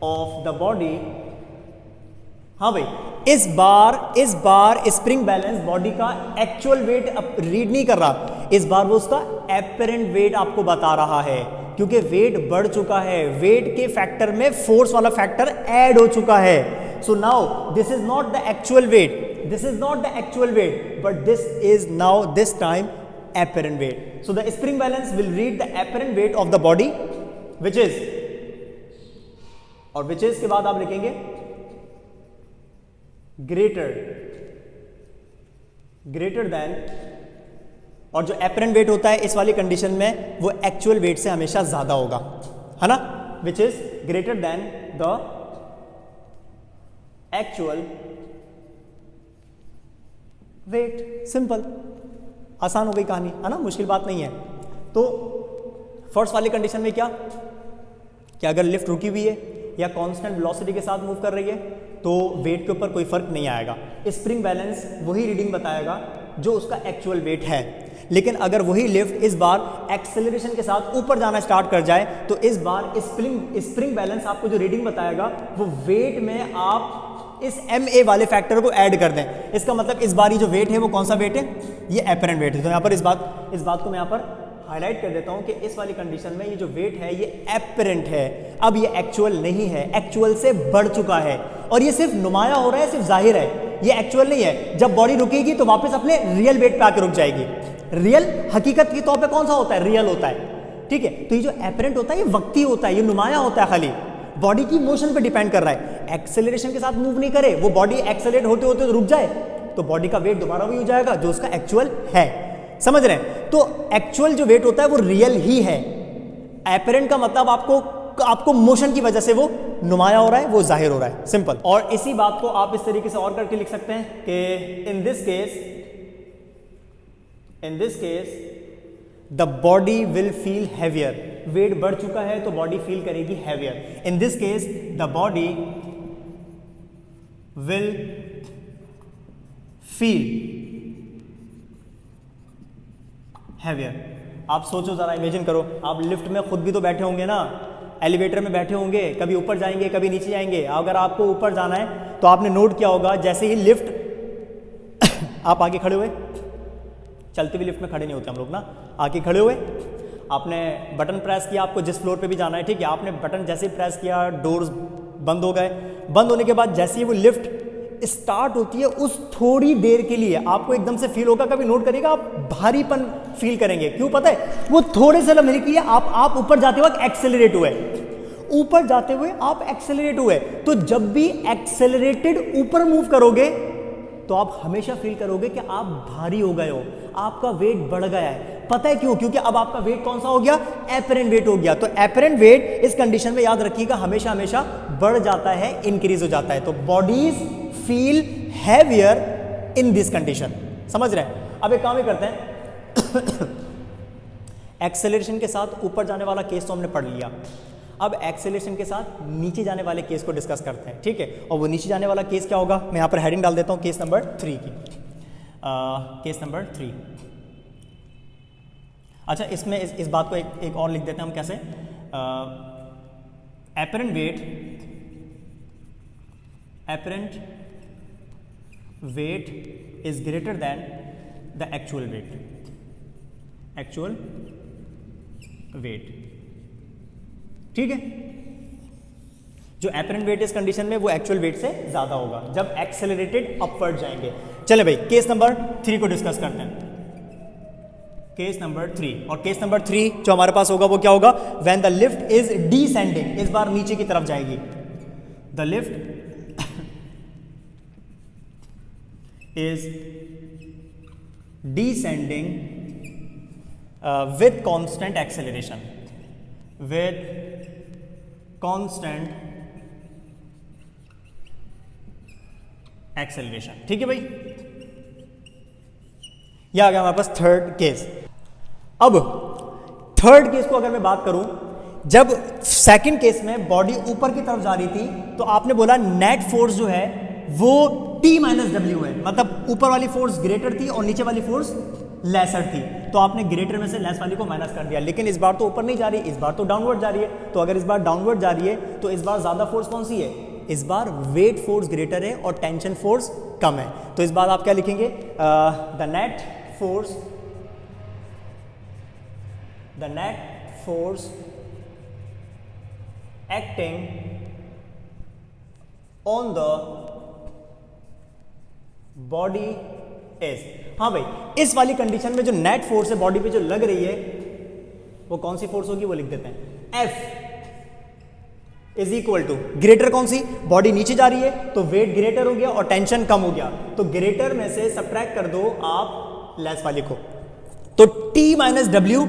of the body। हाँ भाई, इस बार स्प्रिंग बैलेंस बॉडी का एक्चुअल वेट रीड नहीं कर रहा, इस बार वो उसका एपरेंट वेट आपको बता रहा है, क्योंकि वेट बढ़ चुका है, वेट के फैक्टर में फोर्स वाला फैक्टर ऐड हो चुका है। So now this is not the actual wait, this is not the actual weight, but this is now this time apparent weight. So the spring balance will read the apparent weight of the body which is, और which is के बाद आप लिखेंगे greater than, और जो apparent weight होता है इस वाली कंडीशन में वो एक्चुअल वेट से हमेशा ज्यादा होगा, है ना, which is greater than the actual weight. Simple, आसान हो गई कहानी, है ना, मुश्किल बात नहीं है। तो फर्स्ट वाली कंडीशन में क्या, कि अगर लिफ्ट रुकी हुई है या कांस्टेंट वेलोसिटी के साथ मूव कर रही है तो वेट के ऊपर कोई फर्क नहीं आएगा, स्प्रिंग बैलेंस वही रीडिंग बताएगा जो उसका एक्चुअल वेट है। लेकिन अगर वही लिफ्ट इस बार एक्सेलरेशन के साथ ऊपर जाना स्टार्ट कर जाए तो इस बार स्प्रिंग बैलेंस आपको जो रीडिंग बताएगा वो वेट में आप इस ma वाले फैक्टर को ऐड कर दें। इसका मतलब इस बार ये जो वेट है वो कौन सा वेट है, ये एपरेंट वेट है। तो यहाँ पर इस बात को मैं यहाँ पर हाईलाइट कर देता हूँ कि इस वाली कंडीशन में ये जो वेट है ये एपरेंट है, अब ये एक्चुअल नहीं है, एक्चुअल से बढ़ चुका है, और ये सिर्फ नुमाया हो रहा है, सिर्फ जाहिर है, ये एक्चुअल नहीं है। जब बॉडी रुकेगी तो वापस अपने रियल वेट पे आके रुक जाएगी। रियल हकीकत के तौर पे कौन सा होता है, रियल होता है। ठीक है, तो ये जो एपरेंट होता है ये वक्ती होता है, ये नुमाया होता है, खाली बॉडी की मोशन पे डिपेंड कर रहा है। एक्सेलरेशन के साथ मूव नहीं करे, वो बॉडी एक्सेलरेट होते होते तो रुक जाए तो बॉडी का वेट दोबारा वही हो जाएगा जो उसका एक्चुअल है। समझ रहे हैं, तो एक्चुअल जो वेट होता है वो रियल ही है, एपरेंट का मतलब आपको मोशन की वजह से वो नुमाया हो रहा है, वो जाहिर हो रहा है, सिंपल। और इसी बात को आप इस तरीके से और करके लिख सकते हैं कि in this case the body will feel heavier. Weight बढ़ चुका है तो बॉडी फील करेगी heavier. In this case the body will feel heavier. आप सोचो जरा, इमेजिन करो, आप लिफ्ट में खुद भी तो बैठे होंगे ना, एलिवेटर में बैठे होंगे, कभी ऊपर जाएंगे कभी नीचे जाएंगे। अगर आपको ऊपर जाना है तो आपने नोट किया होगा जैसे ही लिफ्ट आप आगे खड़े हुए, चलते हुए लिफ्ट में खड़े नहीं होते हम लोग ना, आगे खड़े हुए, आपने बटन प्रेस किया, आपको जिस फ्लोर पे भी जाना है, ठीक है, आपने बटन जैसे ही प्रेस किया, डोर्स बंद हो गए। बंद होने के बाद जैसे ही वो लिफ्ट स्टार्ट होती है, उस थोड़ी देर के लिए आपको एकदम से फील होगा, कभी नोट करिएगा, आप भारीपन फील करेंगे। क्यों पता है? वो थोड़े से लम्हे के लिए आप ऊपर जाते वक्त एक्सेलरेट हुए, ऊपर जाते हुए आप एक्सेलरेट हुए। तो जब भी एक्सेलरेटेड ऊपर मूव करोगे तो आप हमेशा फील करोगे कि आप भारी हो गए हो, आपका वेट बढ़ गया है। पता है क्यों? क्योंकि अब आपका वेट कौन सा हो गया? एपरेंट वेट हो गया। तो एपरेंट वेट इस कंडीशन में याद रखिएगा हमेशा हमेशा बढ़ जाता है, इंक्रीज हो जाता है। तो bodies feel heavier in this condition. समझ रहे हैं? अब एक काम ही करते हैं एक्सेलरेशन के साथ ऊपर जाने वाला केस तो हमने पढ़ लिया, अब एक्सेलरेशन के साथ नीचे जाने वाले केस को डिस्कस करते हैं, ठीक है। और वो नीचे जाने वाला केस क्या होगा? मैं यहाँ पर हेडिंग डाल देता हूँ केस नंबर 3 की। Case number 3। अच्छा, इसमें इस बात को एक और लिख देते हैं हम, कैसे? Apparent weight is greater than the actual weight, ठीक है। जो एपरेंट वेट इस कंडीशन में वो एक्चुअल वेट से ज्यादा होगा जब एक्सेलरेटेड अपवर्ड जाएंगे। चले भाई केस नंबर 3 को डिस्कस करते हैं। केस नंबर 3, और केस नंबर 3 जो हमारे पास होगा वो क्या होगा? When the lift is descending, इस बार नीचे की तरफ जाएगी। The lift is descending with constant acceleration, with constant acceleration, ठीक है भाई। यह आ गया हमारे पास थर्ड केस। अब थर्ड केस को अगर मैं बात करूं, जब सेकंड केस में बॉडी ऊपर की तरफ जा रही थी तो आपने बोला नेट फोर्स जो है वो T माइनस W है, मतलब ऊपर वाली फोर्स ग्रेटर थी और नीचे वाली फोर्स लेसर थी। तो आपने ग्रेटर में से लेस वाली को माइनस कर दिया, लेकिन इस बार तो ऊपर नहीं जा रही, इस बार तो डाउनवर्ड जा रही है। तो अगर इस बार डाउनवर्ड जा रही है तो इस बार ज्यादा फोर्स कौन सी है? इस बार वेट फोर्स ग्रेटर है और टेंशन फोर्स कम है। तो इस बार आप क्या लिखेंगे? The net force acting on the body is. हाँ भाई, इस वाली कंडीशन में जो नेट फोर्स है बॉडी पे जो लग रही है वो कौन सी फोर्स होगी? वो लिख देते हैं F is equal to greater कौन सी? बॉडी नीचे जा रही है तो वेट ग्रेटर हो गया और टेंशन कम हो गया, तो ग्रेटर में से सब्ट्रैक्ट कर दो आप लेस वाली को। तो T माइनस W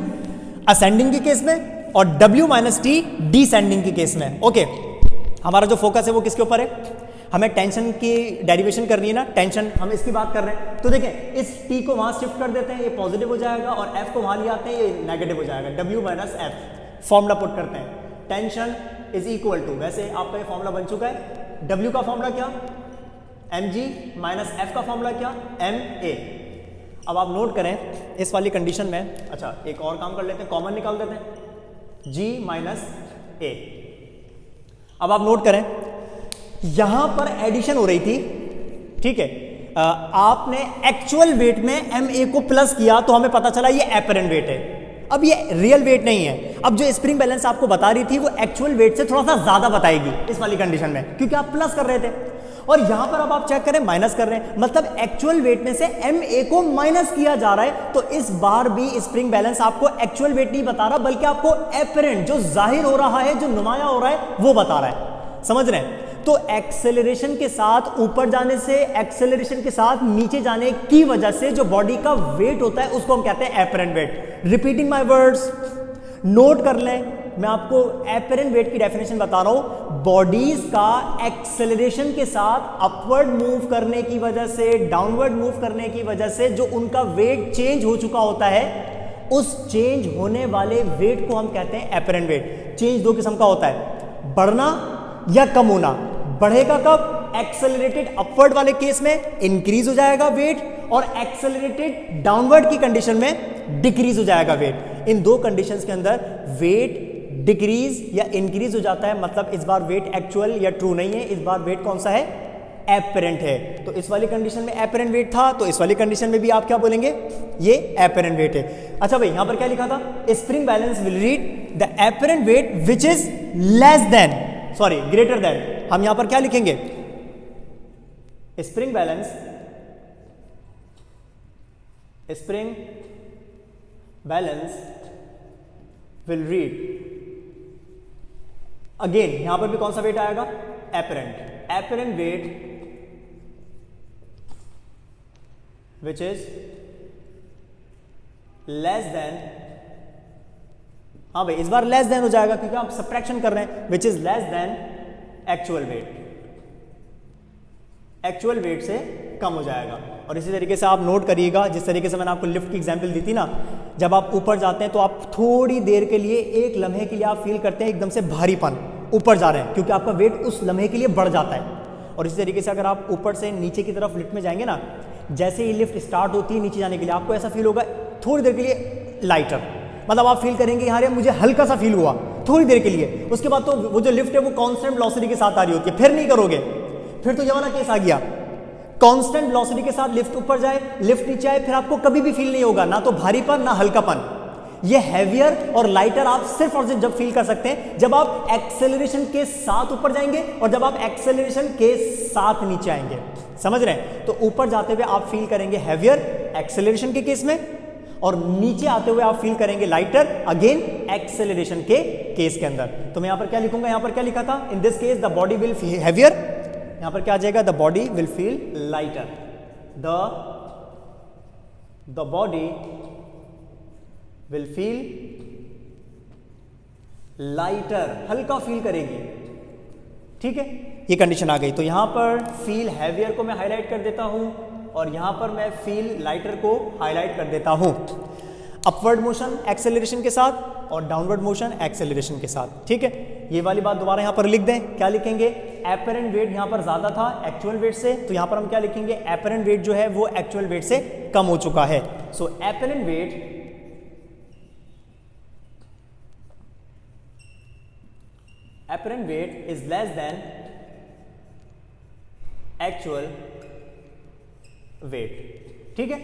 असेंडिंग के केस में और W माइनस T डिसेंडिंग के केस में। ओके, हमारा जो फोकस है वो किसके ऊपर है? हमें टेंशन की डेरिवेशन करनी है ना, टेंशन हम इसकी बात कर रहे हैं। तो देखें, इस T को वहां शिफ्ट कर देते हैं, ये पॉजिटिव हो जाएगा, और F को वहां ले आते हैं, ये नेगेटिव हो जाएगा। W minus F formula put करते हैं, टेंशन इज इक्वल टू, वैसे आपका ये फॉर्मूला बन चुका है। W का फॉर्मूला क्या? mg माइनस F का फॉर्मूला क्या? ma। अब आप नोट करें इस वाली कंडीशन में, अच्छा एक और काम कर लेते हैं, कॉमन निकाल देते हैं, G माइनस A। अब आप नोट करें यहां पर एडिशन हो रही थी, ठीक है, आपने एक्चुअल वेट में ma को प्लस किया तो हमें पता चला ये एपरेंट वेट है। अब ये रियल वेट नहीं है। अब जो स्प्रिंग बैलेंस आपको बता रही थी वो एक्चुअल वेट से थोड़ा सा ज्यादा बताएगी इस वाली कंडीशन में, क्योंकि आप प्लस कर रहे थे। और यहां पर अब आप चेक करें माइनस कर रहे हैं, मतलब एक्चुअल वेट में से ma को माइनस किया जा रहा है। तो इस बार भी स्प्रिंग बैलेंस आपको एक्चुअल वेट नहीं बता रहा, बल्कि आपको एपरेंट, जो जाहिर हो रहा है, जो नुमाया हो रहा है, वो बता रहा है। समझ रहे हैं? तो एक्सेलरेशन के साथ ऊपर जाने से, एक्सेलरेशन के साथ नीचे जाने की वजह से जो बॉडी का वेट होता है उसको हम कहते हैं apparent wait. Repeating my words, note कर लें, मैं आपको एपरेंट वेट की डेफिनेशन बता रहा हूं। बॉडीज का एक्सेलरेशन के साथ अपवर्ड मूव करने की वजह से, डाउनवर्ड मूव करने की वजह से जो उनका वेट चेंज हो चुका होता है, उस चेंज होने वाले वेट को हम कहते हैं एपरेंट वेट। चेंज दो किस्म का होता है, बढ़ना या कम होना। बढ़ेगा कब? एक्सेलरेटेड अपवर्ड वाले केस में इंक्रीज हो जाएगा वेट, और एक्सेलरेटेड डाउनवर्ड की कंडीशन में डिक्रीज हो जाएगा वेट। इन दो कंडीशंस के अंदर वेट डिक्रीज या इंक्रीज हो जाता है, मतलब इस बार वेट एक्चुअल या ट्रू नहीं है, इस बार वेट कौन सा है, एपरेंट है। तो इस वाली कंडीशन में एपरेंट वेट था, तो इस वाली कंडीशन में भी आप क्या बोलेंगे, ये एपरेंट वेट है। अच्छा भाई, यहां पर क्या लिखा था, spring balance will read the apparent wait which is less then, sorry greater than, हम यहां पर क्या लिखेंगे, spring balance will read, again यहां पर भी कौन सा वेट आएगा, apparent wait which is less than, हाँ भाई इस बार लेस देन हो जाएगा क्योंकि आप सब्ट्रैक्शन कर रहे हैं, which is less than actual wait से कम हो जाएगा। और इसी तरीके से आप नोट करिएगा, जिस तरीके से मैंने आपको लिफ्ट की एग्जांपल दी थी ना, जब आप ऊपर जाते हैं तो आप थोड़ी देर के लिए, एक लम्हे के लिए आप फील करते हैं एकदम से भारीपन, ऊपर जा रहे हैं, क्योंकि आपका वेट उस लम्हे के लिए बढ़ जाता है। और इसी तरीके से अगर आप ऊपर से नीचे की तरफ लिफ्ट में जाएंगे ना, जैसे ही लिफ्ट स्टार्ट होती है नीचे जाने के लिए, आपको ऐसा फील होगा थोड़ी देर के लिए लाइटर, मतलब आप फील करेंगे यार मुझे हल्का सा फील हुआ थोड़ी देर के लिए, उसके बाद तो वो जो लिफ्ट है वो कांस्टेंट वेलोसिटी के साथ आ रही होती है, फिर नहीं करोगे, फिर तो ये वाला केस आ गया, कांस्टेंट वेलोसिटी के साथ लिफ्ट ऊपर जाए, लिफ्ट नीचे आए, फिर आपको कभी भी फील नहीं होगा, ना तो भारीपन ना हल्कापन। ये हैवियर और लाइटर आप सिर्फ और सिर्फ जब फील कर सकते हैं जब आप एक्सेलरेशन के साथ ऊपर जाएंगे और जब आप एक्सेलरेशन के साथ नीचे आएंगे, समझ रहे हैं। तो ऊपर जाते हुए आप फील करेंगे हैवियर एक्सेलरेशन के केस में, और नीचे आते हुए आप फील करेंगे लाइटर अगेन एक्सेलरेशन के केस के अंदर। तो मैं यहां पर क्या लिखूंगा, यहां पर क्या लिखा था, इन this case the body will feel heavier, यहां पर क्या आ जाएगा, the body will feel lighter, the body will feel lighter, हल्का फील करेगी, ठीक है, ये कंडीशन आ गई। तो यहां पर फील हैवियर को मैं हाईलाइट कर देता हूं और यहां पर मैं फील लाइटर को हाईलाइट कर देता हूं, अपवर्ड मोशन एक्सेलरेशन के साथ और डाउनवर्ड मोशन एक्सेलरेशन के साथ, ठीक है। ये वाली बात दोबारा यहां पर लिख दें, क्या लिखेंगे, एपरेंट वेट यहां पर ज्यादा था एक्चुअल वेट से, तो यहां पर हम क्या लिखेंगे, एपरेंट वेट जो है वो एक्चुअल वेट से कम हो चुका है। So apparent weight is less than actual weight, ठीक है।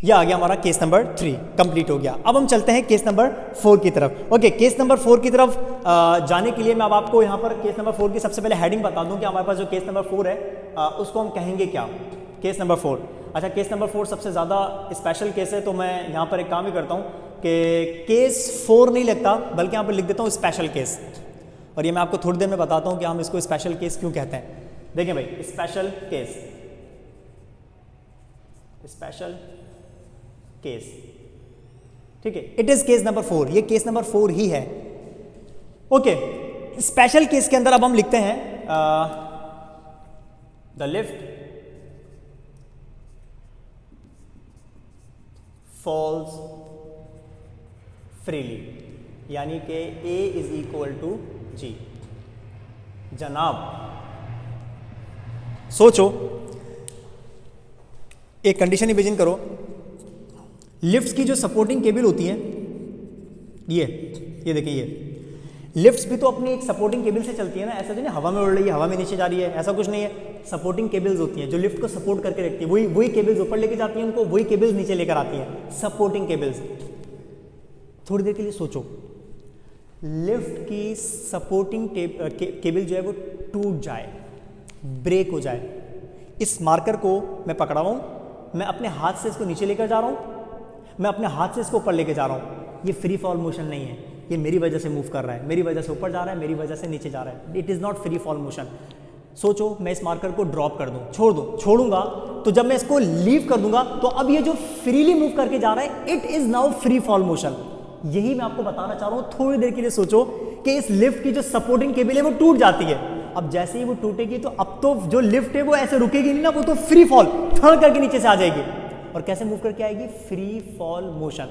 यह आ गया हमारा केस नंबर 3 कंप्लीट हो गया। अब हम चलते हैं केस नंबर 4 की तरफ। ओके, केस नंबर 4 की तरफ जाने के लिए मैं अब आपको यहां पर केस नंबर 4 की सबसे पहले हेडिंग बता दूं कि हमारे पास जो केस नंबर 4 है उसको हम कहेंगे क्या, केस नंबर 4। अच्छा, केस नंबर 4 सबसे ज़्यादा स्पेशल केस है, तो मैं यहाँ पर एक काम ही करता हूँ कि केस 4 नहीं लिखता, बल्कि यहाँ पर लिख देता हूँ स्पेशल केस, और ये मैं आपको थोड़ी देर में बताता हूँ कि हम इसको स्पेशल केस क्यों कहते हैं। देखिए भाई, स्पेशल केस, ठीक है, इट इज केस नंबर 4, ये केस नंबर 4 ही है। ओके, स्पेशल केस के अंदर अब हम लिखते हैं द लिफ्ट फॉल्स फ्रीली, यानी कि A is equal to G। जनाब सोचो, एक कंडीशन इमेजिन करो, लिफ्ट्स की जो सपोर्टिंग केबल होती है, ये देखिए, ये लिफ्ट्स भी तो अपनी एक सपोर्टिंग केबल से चलती है ना, ऐसा जो नहीं हवा में उड़ रही है, हवा में नीचे जा रही है, ऐसा कुछ नहीं है। सपोर्टिंग केबल्स होती हैं जो लिफ्ट को सपोर्ट करके रखती है, वही केबल्स ऊपर लेके जाती हैं उनको, वही केबल्स नीचे लेकर आती हैं, सपोर्टिंग केबल्स। थोड़ी देर के लिए सोचो, लिफ्ट की सपोर्टिंग केबल जो है वो टूट जाए, ब्रेक हो जाए, इस मार्कर को मैं पकड़ा हुआ हूं, मैं अपने हाथ से इसको नीचे लेकर जा रहा हूं, मैं अपने हाथ से इसको ऊपर लेके जा रहा हूं, ये फ्री फॉल मोशन नहीं है, ये मेरी वजह से मूव कर रहा है, मेरी वजह से ऊपर जा रहा है, मेरी वजह से नीचे जा रहा है, it is not free fall motion. सोचो मैं इस मार्कर को ड्रॉप कर दूं, छोड़ूंगा, तो जब मैं इसको लीव कर दूंगा तो अब ये जो फ्रीली मूव करके जा रहा है, it is now free fall motion. यही मैं आपको बताना चाह रहा हूं। थोड़ी देर के लिए सोचो कि इस लिफ्ट की जो सपोर्टिंग केबल है वो टूट जाती है, अब जैसे ही वो टूटेगी तो अब तो जो लिफ्ट है वो ऐसे रुकेगी नहीं ना, वो तो फ्री फॉल थड़ करके नीचे से आ जाएगी, और कैसे मूव करके आएगी, फ्री फॉल मोशन।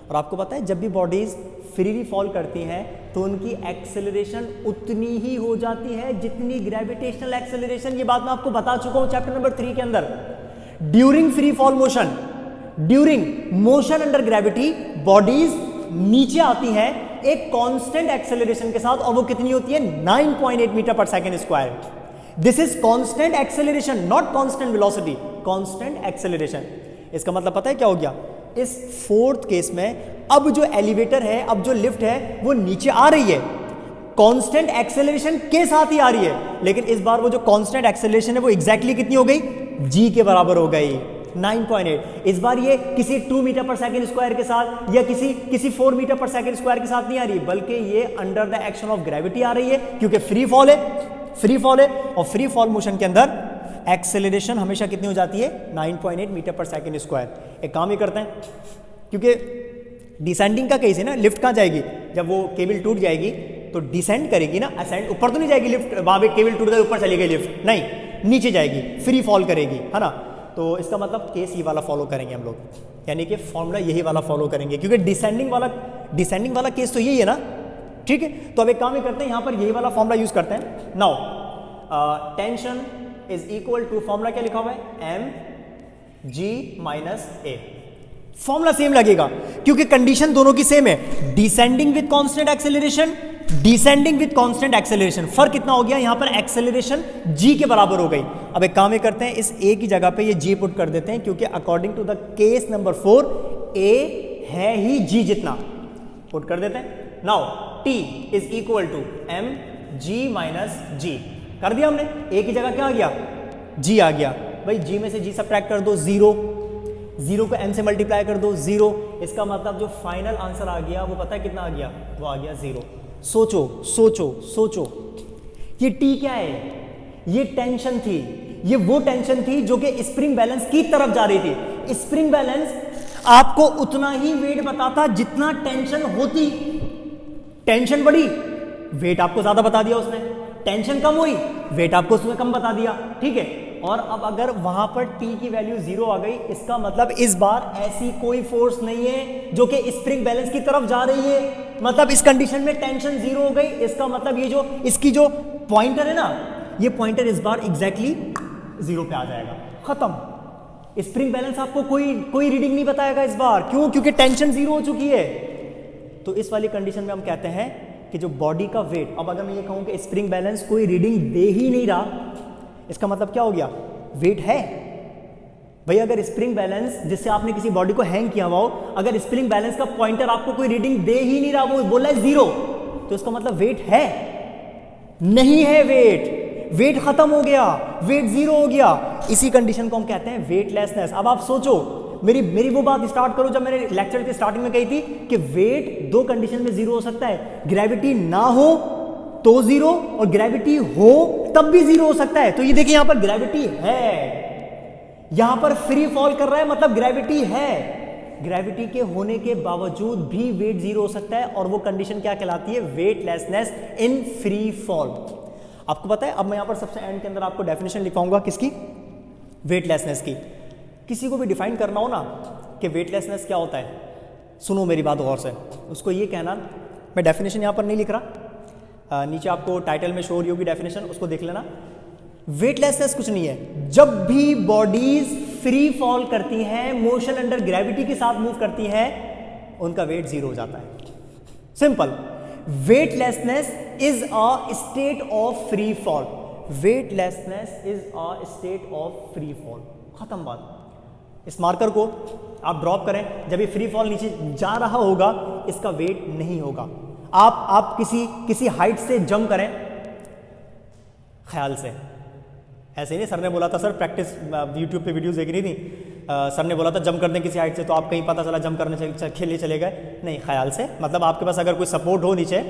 और आपको पता है जब भी बॉडीज फ्रीली फॉल करती हैं तो उनकी एक्सेलरेशन उतनी ही हो जाती है जितनी ग्रेविटेशनल एक्सेलरेशन, ये बात मैं आपको बता चुका हूं चैप्टर नंबर 3 के अंदर। During free fall motion, during motion under gravity, bodies नीचे आती हैं एक कांस्टेंट एक्सेलरेशन के साथ, और वो कितनी होती है 9.8 मीटर पर second square. This is constant acceleration, not constant velocity, constant acceleration. इसका मतलब पता है क्या हो गया, इस फोर्थ केस में अब जो एलिवेटर है, अब जो लिफ्ट है वो नीचे आ रही है कांस्टेंट एक्सेलरेशन के साथ ही आ रही है, लेकिन इस बार वो जो कांस्टेंट एक्सेलरेशन है वो एग्जैक्टली कितनी हो गई, g के बराबर हो गई 9.8। इस बार ये किसी 2 मीटर पर सेकेंड स्क्वायर के साथ या किसी 4 मीटर पर सेकेंड स्क्वायर के साथ नहीं आ रही, बल्कि ये under the action of gravity आ रही है, क्योंकि फ्री फॉल है, फ्री फॉल है, और फ्री फॉल मोशन के अंदर एक्सेलरेशन हमेशा कितनी हो जाती है 9.8 मीटर पर सेकेंड स्क्वायर। एक काम ही करते हैं, क्योंकि डिसेंडिंग का केस है ना, लिफ्ट कहाँ जाएगी, जब वो केबल टूट जाएगी तो डिसेंड करेगी ना, असेंड ऊपर तो नहीं जाएगी लिफ्ट, वहां पे केबल टूट गई ऊपर चली गई लिफ्ट, नहीं, नीचे जाएगी, फ्री फॉल करेगी, है ना। तो इसका मतलब केस ये वाला फॉलो करेंगे हम लोग, यानी कि फॉर्मूला यही वाला फॉलो करेंगे, क्योंकि डिसेंडिंग वाला केस तो यही है ना, ठीक है। तो अब एक काम ही करते हैं, यहां पर यही वाला फॉर्मूला यूज करते हैं। Now tension is equal to, formula क्या लिखा हुआ है, mg-a। फॉर्मूला सेम लगेगा क्योंकि कंडीशन दोनों की सेम है, descending with constant acceleration, descending with constant acceleration. फर्क कितना हो गया, यहां पर एक्सेलरेशन g के बराबर हो गई। अब एक काम ये करते हैं, इस a की जगह पे ये g पुट कर देते हैं, क्योंकि according to the case number 4 a है ही g जितना, पुट कर देते हैं। Now t is equal to mg-g, कर दिया हमने, a की जगह क्या आ गया, g आ गया। भाई g में से g सब्ट्रैक्ट कर दो, 0 को m से मल्टीप्लाई कर दो, 0। इसका मतलब जो फाइनल आंसर आ गया वो पता है कितना आ गया, वो आ गया 0। सोचो सोचो सोचो, ये t क्या है, ये टेंशन थी, ये वो टेंशन थी जो कि स्प्रिंग बैलेंस की तरफ जा रही थी। स्प्रिंग बैलेंस आपको उतना ही वेट बताता जितना टेंशन होती, टेंशन बढ़ी, वेट आपको ज्यादा बता दिया उसने, टेंशन कम हुई, वेट आपको उसने कम बता दिया, ठीक है। और अब अगर वहां पर t की वैल्यू 0 आ गई, इसका मतलब इस बार ऐसी कोई फोर्स नहीं है जो कि स्प्रिंग बैलेंस की तरफ जा रही है, मतलब इस कंडीशन में टेंशन 0 हो गई। इसका मतलब ये जो इसकी जो पॉइंटर है ना, ये पॉइंटर इस बार एग्जैक्टली 0 पे आ जाएगा, खत्म। स्प्रिंग बैलेंस आपको कोई रीडिंग नहीं बताएगा इस बार, क्यों, क्योंकि टेंशन 0 हो चुकी है। तो इस वाली कंडीशन में हम कहते हैं कि जो बॉडी का वेट, अब अगर मैं ये कहूं कि स्प्रिंग बैलेंस कोई रीडिंग दे ही नहीं रहा, इसका मतलब क्या हो गया, वेट है। भाई अगर स्प्रिंग बैलेंस, जिससे आपने किसी बॉडी को हैंग किया हुआ हो, अगर स्प्रिंग बैलेंस का पॉइंटर आपको कोई रीडिंग दे ही नहीं रहा, वो बोला है 0, तो इसका मतलब वेट है, नहीं है वेट खत्म हो गया, वेट 0 हो गया। इसी कंडीशन को हम कहते हैं वेटलेसनेस। अब आप सोचो, मेरी वो बात स्टार्ट करो जब मैंने लेक्चर के स्टार्टिंग में कही थी कि वेट 2 कंडीशन में 0 हो सकता है, ग्रेविटी ना हो तो 0 और ग्रेविटी हो तब भी 0 हो सकता है। तो ये देखिए यहां पर ग्रेविटी है, यहां पर फ्री फॉल कर रहा है, मतलब ग्रेविटी है, ग्रेविटी के होने के बावजूद भी वेट 0 हो सकता है, और वो कंडीशन क्या कहलाती है, वेटलेसनेस इन फ्री फॉल। आपको पता है, अब मैं यहां पर सबसे एंड के अंदर आपको डेफिनेशन लिखाऊंगा किसकी, वेटलेसनेस की। किसी को भी डिफाइन करना हो ना कि वेटलेसनेस क्या होता है, सुनो मेरी बात गौर से, उसको ये कहना, मैं डेफिनेशन यहां पर नहीं लिख रहा, नीचे आपको टाइटल में शो हो रही होगी डेफिनेशन, उसको देख लेना। वेटलेसनेस कुछ नहीं है, जब भी बॉडीज फ्री फॉल करती हैं, मोशन अंडर ग्रेविटी के साथ मूव करती हैं, उनका वेट 0 हो जाता है, simple. Weightlessness is a state of free fall, weightlessness is a state of free fall, खत्म बात। इस मार्कर को आप ड्रॉप करें, जब ये फ्री फॉल नीचे जा रहा होगा, इसका वेट नहीं होगा। आप किसी हाइट से जंप करें, ख्याल से, ऐसे नहीं, सर ने बोला था, सर प्रैक्टिस यूट्यूब पे वीडियोस देख रही थी, सर ने बोला था जंप करने किसी हाइट से, तो आप कहीं पता चला जंप करने खेलने चले गए, नहीं, ख्याल से, मतलब आपके पास अगर कोई सपोर्ट हो नीचे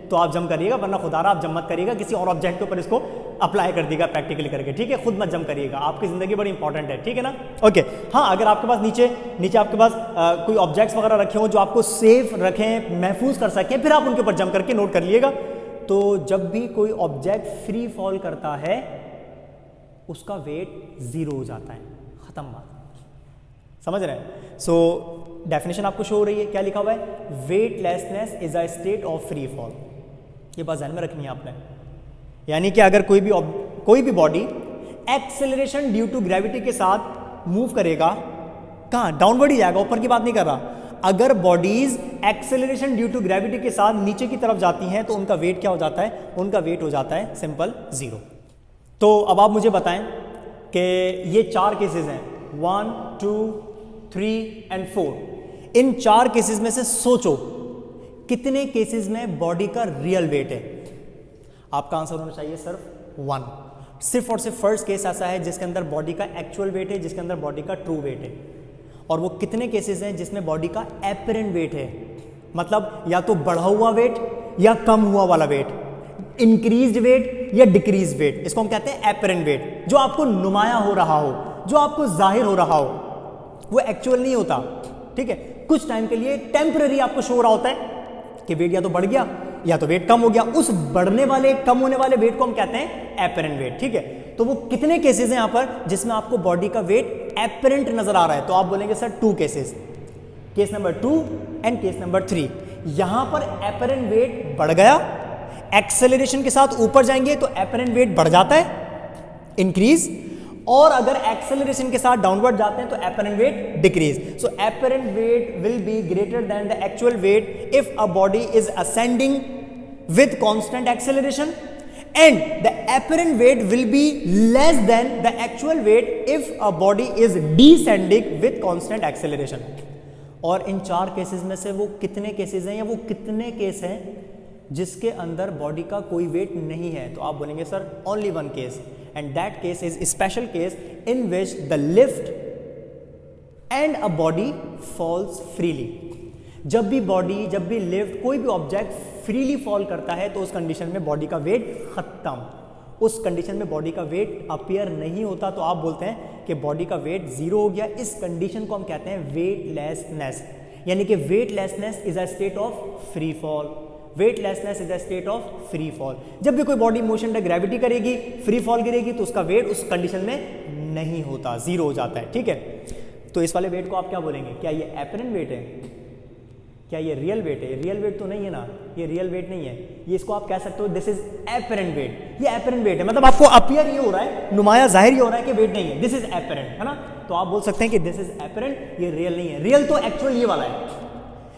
तो आप जंप करिएगा, वरना खुदारा आप जंप मत करिएगा, किसी और ऑब्जेक्ट के ऊपर इसको अप्लाई कर देगा प्रैक्टिकली करके, ठीक है, खुद मत जंप करिएगा, आपकी जिंदगी बड़ी इंपॉर्टेंट है, ठीक है ना। ओके, हाँ, अगर आपके पास नीचे आपके पास कोई ऑब्जेक्ट्स वगैरह रखे हो जो आपको सेफ रखें, महफूज कर सकें, फिर आप उनके ऊपर जंप करके नोट कर लिएगा। तो जब भी कोई ऑब्जेक्ट फ्री फॉल करता है, उसका वेट 0 हो जाता है, खत्म बात। समझ रहे हैं? सो डेफिनेशन आपको शो हो रही है, क्या लिखा हुआ है? Weightlessness is a state of free fall. ये बात ध्यान में रखनी है आपने। यानी कि अगर कोई भी body acceleration due to gravity के साथ मूव करेगा, कहाँ? डाउनवर्ड ही जाएगा, ऊपर की बात नहीं कर रहा। अगर bodies acceleration due to gravity के साथ नीचे की तरफ जाती हैं तो उनका वेट क्या हो जाता है? उनका वेट हो जाता है सिंपल 0। तो अब आप मुझे बताएं कि ये 4 केसेस हैं, 1, 2, 3 एंड 4। इन 4 केसेस में से सोचो कितने केसेस में बॉडी का रियल वेट है? आपका आंसर होना चाहिए सिर्फ 1। सिर्फ और सिर्फ फर्स्ट केस ऐसा है जिसके अंदर बॉडी का एक्चुअल वेट है, जिसके अंदर बॉडी का ट्रू वेट है। और वो कितने केसेस हैं जिसमें बॉडी का एपरेंट वेट है? मतलब या तो बढ़ा हुआ वेट या कम हुआ वाला वेट, इंक्रीज्ड वेट या डिक्रीज वेट। इसको हम कहते हैं एपरेंट वेट। जो आपको नुमाया हो रहा हो, जो आपको जाहिर हो रहा हो, वो एक्चुअल नहीं होता। ठीक है, कुछ टाइम के लिए टेम्पररी आपको शो हो रहा होता है कि वेट या तो बढ़ गया या तो वेट कम हो गया। उस बढ़ने वाले कम होने वाले वेट को हम कहते हैं एपरेंट वेट। ठीक है, तो वो कितने केसेस हैं यहां पर जिसमें आपको बॉडी का वेट एपरेंट नजर आ रहा है? तो आप बोलेंगे sir 2 cases, case number 2 and case number 3। यहां पर एपरेंट वेट बढ़ गया, एक्सेलरेशन के साथ ऊपर जाएंगे तो एपरेंट वेट बढ़ जाता है, इंक्रीज। और अगर एक्सेलरेशन के साथ डाउनवर्ड जाते हैं तो apparent wait decrease. So apparent weight will be greater than the actual wait if a body is ascending with constant acceleration, and the apparent weight will be less than the actual weight if a body is descending with constant acceleration। और इन 4 cases में से वो कितने cases हैं या वो कितने case हैं जिसके अंदर बॉडी का कोई वेट नहीं है? तो आप बोलेंगे sir only 1 case, and that case is special case in which the lift and a body falls freely. जब भी लिफ्ट, कोई भी ऑब्जेक्ट फ्रीली फॉल करता है तो उस कंडीशन में बॉडी का वेट खत्म। उस कंडीशन में बॉडी का वेट अपीयर नहीं होता, तो आप बोलते हैं कि बॉडी का वेट 0 हो गया। इस कंडीशन को हम कहते हैं वेटलेसनेस। यानी कि weightlessness is a state of free fall. Weightlessness is a state of free fall. जब भी कोई बॉडी मोशन में ग्रेविटी करेगी, फ्री फॉल गिरेगी, तो उसका वेट उस कंडीशन में नहीं होता, 0 हो जाता है। ठीक है, तो इस वाले वेट को आप क्या बोलेंगे? क्या ये एपरेंट वेट है? क्या ये रियल वेट है? रियल वेट तो नहीं है ना, ये रियल वेट नहीं है। ये इसको आप कह सकते हो दिस इज एपरेंट वेट। ये एपरेंट वेट है, मतलब आपको अपीयर ये हो रहा है, नुमाया जाहिर ये हो रहा है कि वेट नहीं है, दिस इज एपरेंट, है ना? तो आप बोल सकते हैं कि दिस इज एपरेंट, ये रियल नहीं है। रियल तो एक्चुअल ये वाला है।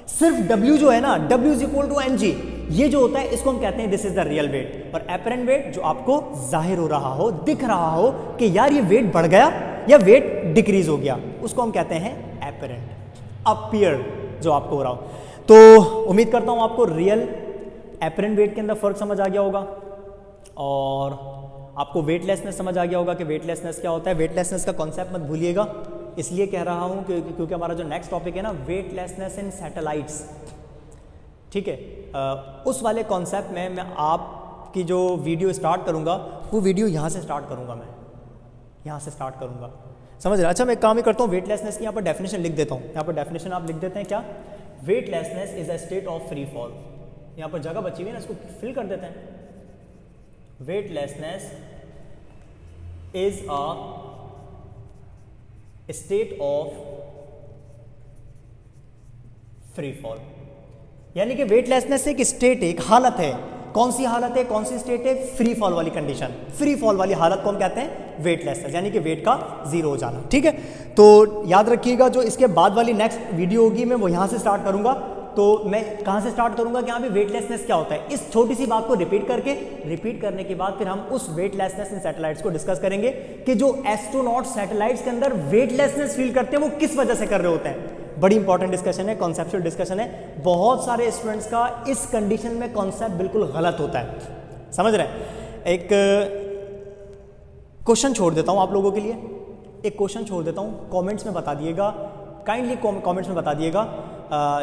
सिर्फ W जो है ना, W is equal to mg, ये जो होता है इसको हम कहते हैं this is the real weight. और एपरेंट वेट जो आपको जाहिर हो रहा हो, दिख रहा हो कि यार ये वेट बढ़ गया या वेट डिक्रीज हो गया, उसको हम कहते हैं एपरेंट, अपीयर जो आपको हो रहा हो। तो उम्मीद करता हूं आपको रियल एपरेंट वेट के अंदर फर्क समझ आ गया होगा और आपको वेटलेसनेस समझ आ गया होगा कि वेटलेसनेस क्या होता है। वेटलेसनेस का कॉन्सेप्ट मत भूलिएगा, इसलिए कह रहा हूं क्योंकि हमारा जो नेक्स्ट टॉपिक है ना, वेटलेसनेस इन सैटेलाइट्स। ठीक है, उस वाले कॉन्सेप्ट में मैं आपकी जो वीडियो स्टार्ट करूंगा, वो वीडियो यहाँ से स्टार्ट करूंगा, मैं यहाँ से स्टार्ट करूंगा, समझ रहे? अच्छा, मैं एक काम ही करता हूँ, वेटलेसनेस की यहाँ पर डेफिनेशन लिख देता हूँ। यहाँ पर डेफिनेशन आप लिख देते हैं क्या? Weightlessness is a state of free fall. यहाँ पर जगह बची हुई है ना, इसको फिल कर देते हैं। Weightlessness is a state of free fall. यानी कि वेटलेसनेस एक स्टेट है, एक हालत है। कौन सी हालत है, कौन सी स्टेट है? फ्री फॉल वाली कंडीशन। फ्री फॉल वाली हालत को हम कहते हैं वेटलेसनेस, यानी कि वेट का 0 हो जाना। ठीक है, तो याद रखिएगा जो इसके बाद वाली नेक्स्ट वीडियो होगी मैं वो यहाँ से स्टार्ट करूँगा। तो मैं कहाँ से स्टार्ट करूँगा कि यहाँ पे वेटलेसनेस क्या होता है, इस छोटी सी बात को रिपीट करने के बाद फिर हम उस वेटलेसनेस इन सैटेलाइट्स को डिस्कस करेंगे कि जो एस्ट्रोनॉट सैटेलाइट्स के अंदर वेटलेसनेस फील करते हैं वो किस वजह से कर रहे होते हैं। बड़ी इंपॉर्टेंट डिस्कशन है, कॉन्सेप्चुअल डिस्कशन है। बहुत सारे स्टूडेंट्स का इस कंडीशन में कॉन्सेप्ट बिल्कुल गलत होता है, समझ रहे हैं? एक क्वेश्चन छोड़ देता हूं आप लोगों के लिए, एक क्वेश्चन छोड़ देता हूं, कमेंट्स में बता दिएगा, काइंडली कमेंट्स में बता दिएगा।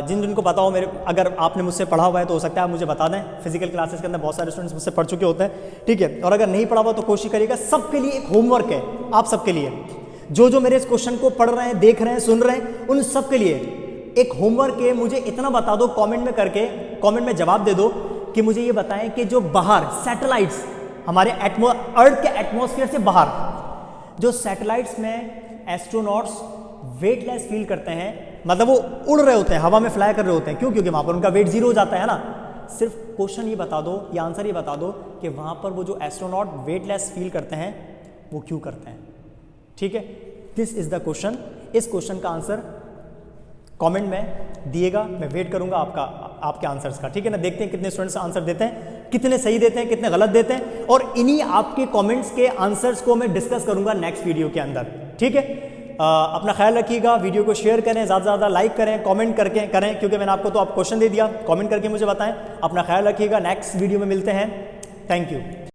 जिनको पता हो, मेरे अगर आपने मुझसे पढ़ा हुआ है तो हो सकता है आप मुझे बता दें। फिजिकल क्लासेस के अंदर बहुत सारे स्टूडेंट्स मुझसे पढ़ चुके होते हैं, ठीक है? और अगर नहीं पढ़ा हुआ तो कोशिश करिएगा। सबके लिए एक होमवर्क है, आप सबके लिए, जो मेरे इस क्वेश्चन को पढ़ रहे हैं, देख रहे हैं, सुन रहे हैं, उन सब के लिए एक होमवर्क है। मुझे इतना बता दो कमेंट में करके, कमेंट में जवाब दे दो कि मुझे ये बताएं कि जो बाहर सैटेलाइट्स, हमारे अर्थ के एटमॉस्फेयर से बाहर जो सैटेलाइट्स में एस्ट्रोनॉट्स वेटलेस फील करते हैं, मतलब वो उड़ रहे होते हैं, हवा में फ्लाई कर रहे होते हैं। क्यों? क्योंकि वहाँ पर उनका वेट जीरो हो जाता है ना। सिर्फ क्वेश्चन ये बता दो या आंसर ये बता दो कि वहाँ पर वो जो एस्ट्रोनॉट वेटलेस फील करते हैं वो क्यों करते हैं। ठीक है, दिस इज द क्वेश्चन। इस क्वेश्चन का आंसर कमेंट में दिएगा, मैं वेट करूंगा आपके आंसर्स का। ठीक है ना, देखते हैं कितने स्टूडेंट्स आंसर देते हैं, कितने सही देते हैं, कितने गलत देते हैं, और इन्हीं आपके कमेंट्स के आंसर्स को मैं डिस्कस करूंगा नेक्स्ट वीडियो के अंदर। ठीक है, अपना ख्याल रखिएगा, वीडियो को शेयर करें, ज़्यादा से ज़्यादा लाइक करें, कमेंट करके करें, क्योंकि मैंने आपको तो आप क्वेश्चन दे दिया, कमेंट करके मुझे बताएं। अपना ख्याल रखिएगा, नेक्स्ट वीडियो में मिलते हैं। Thank you.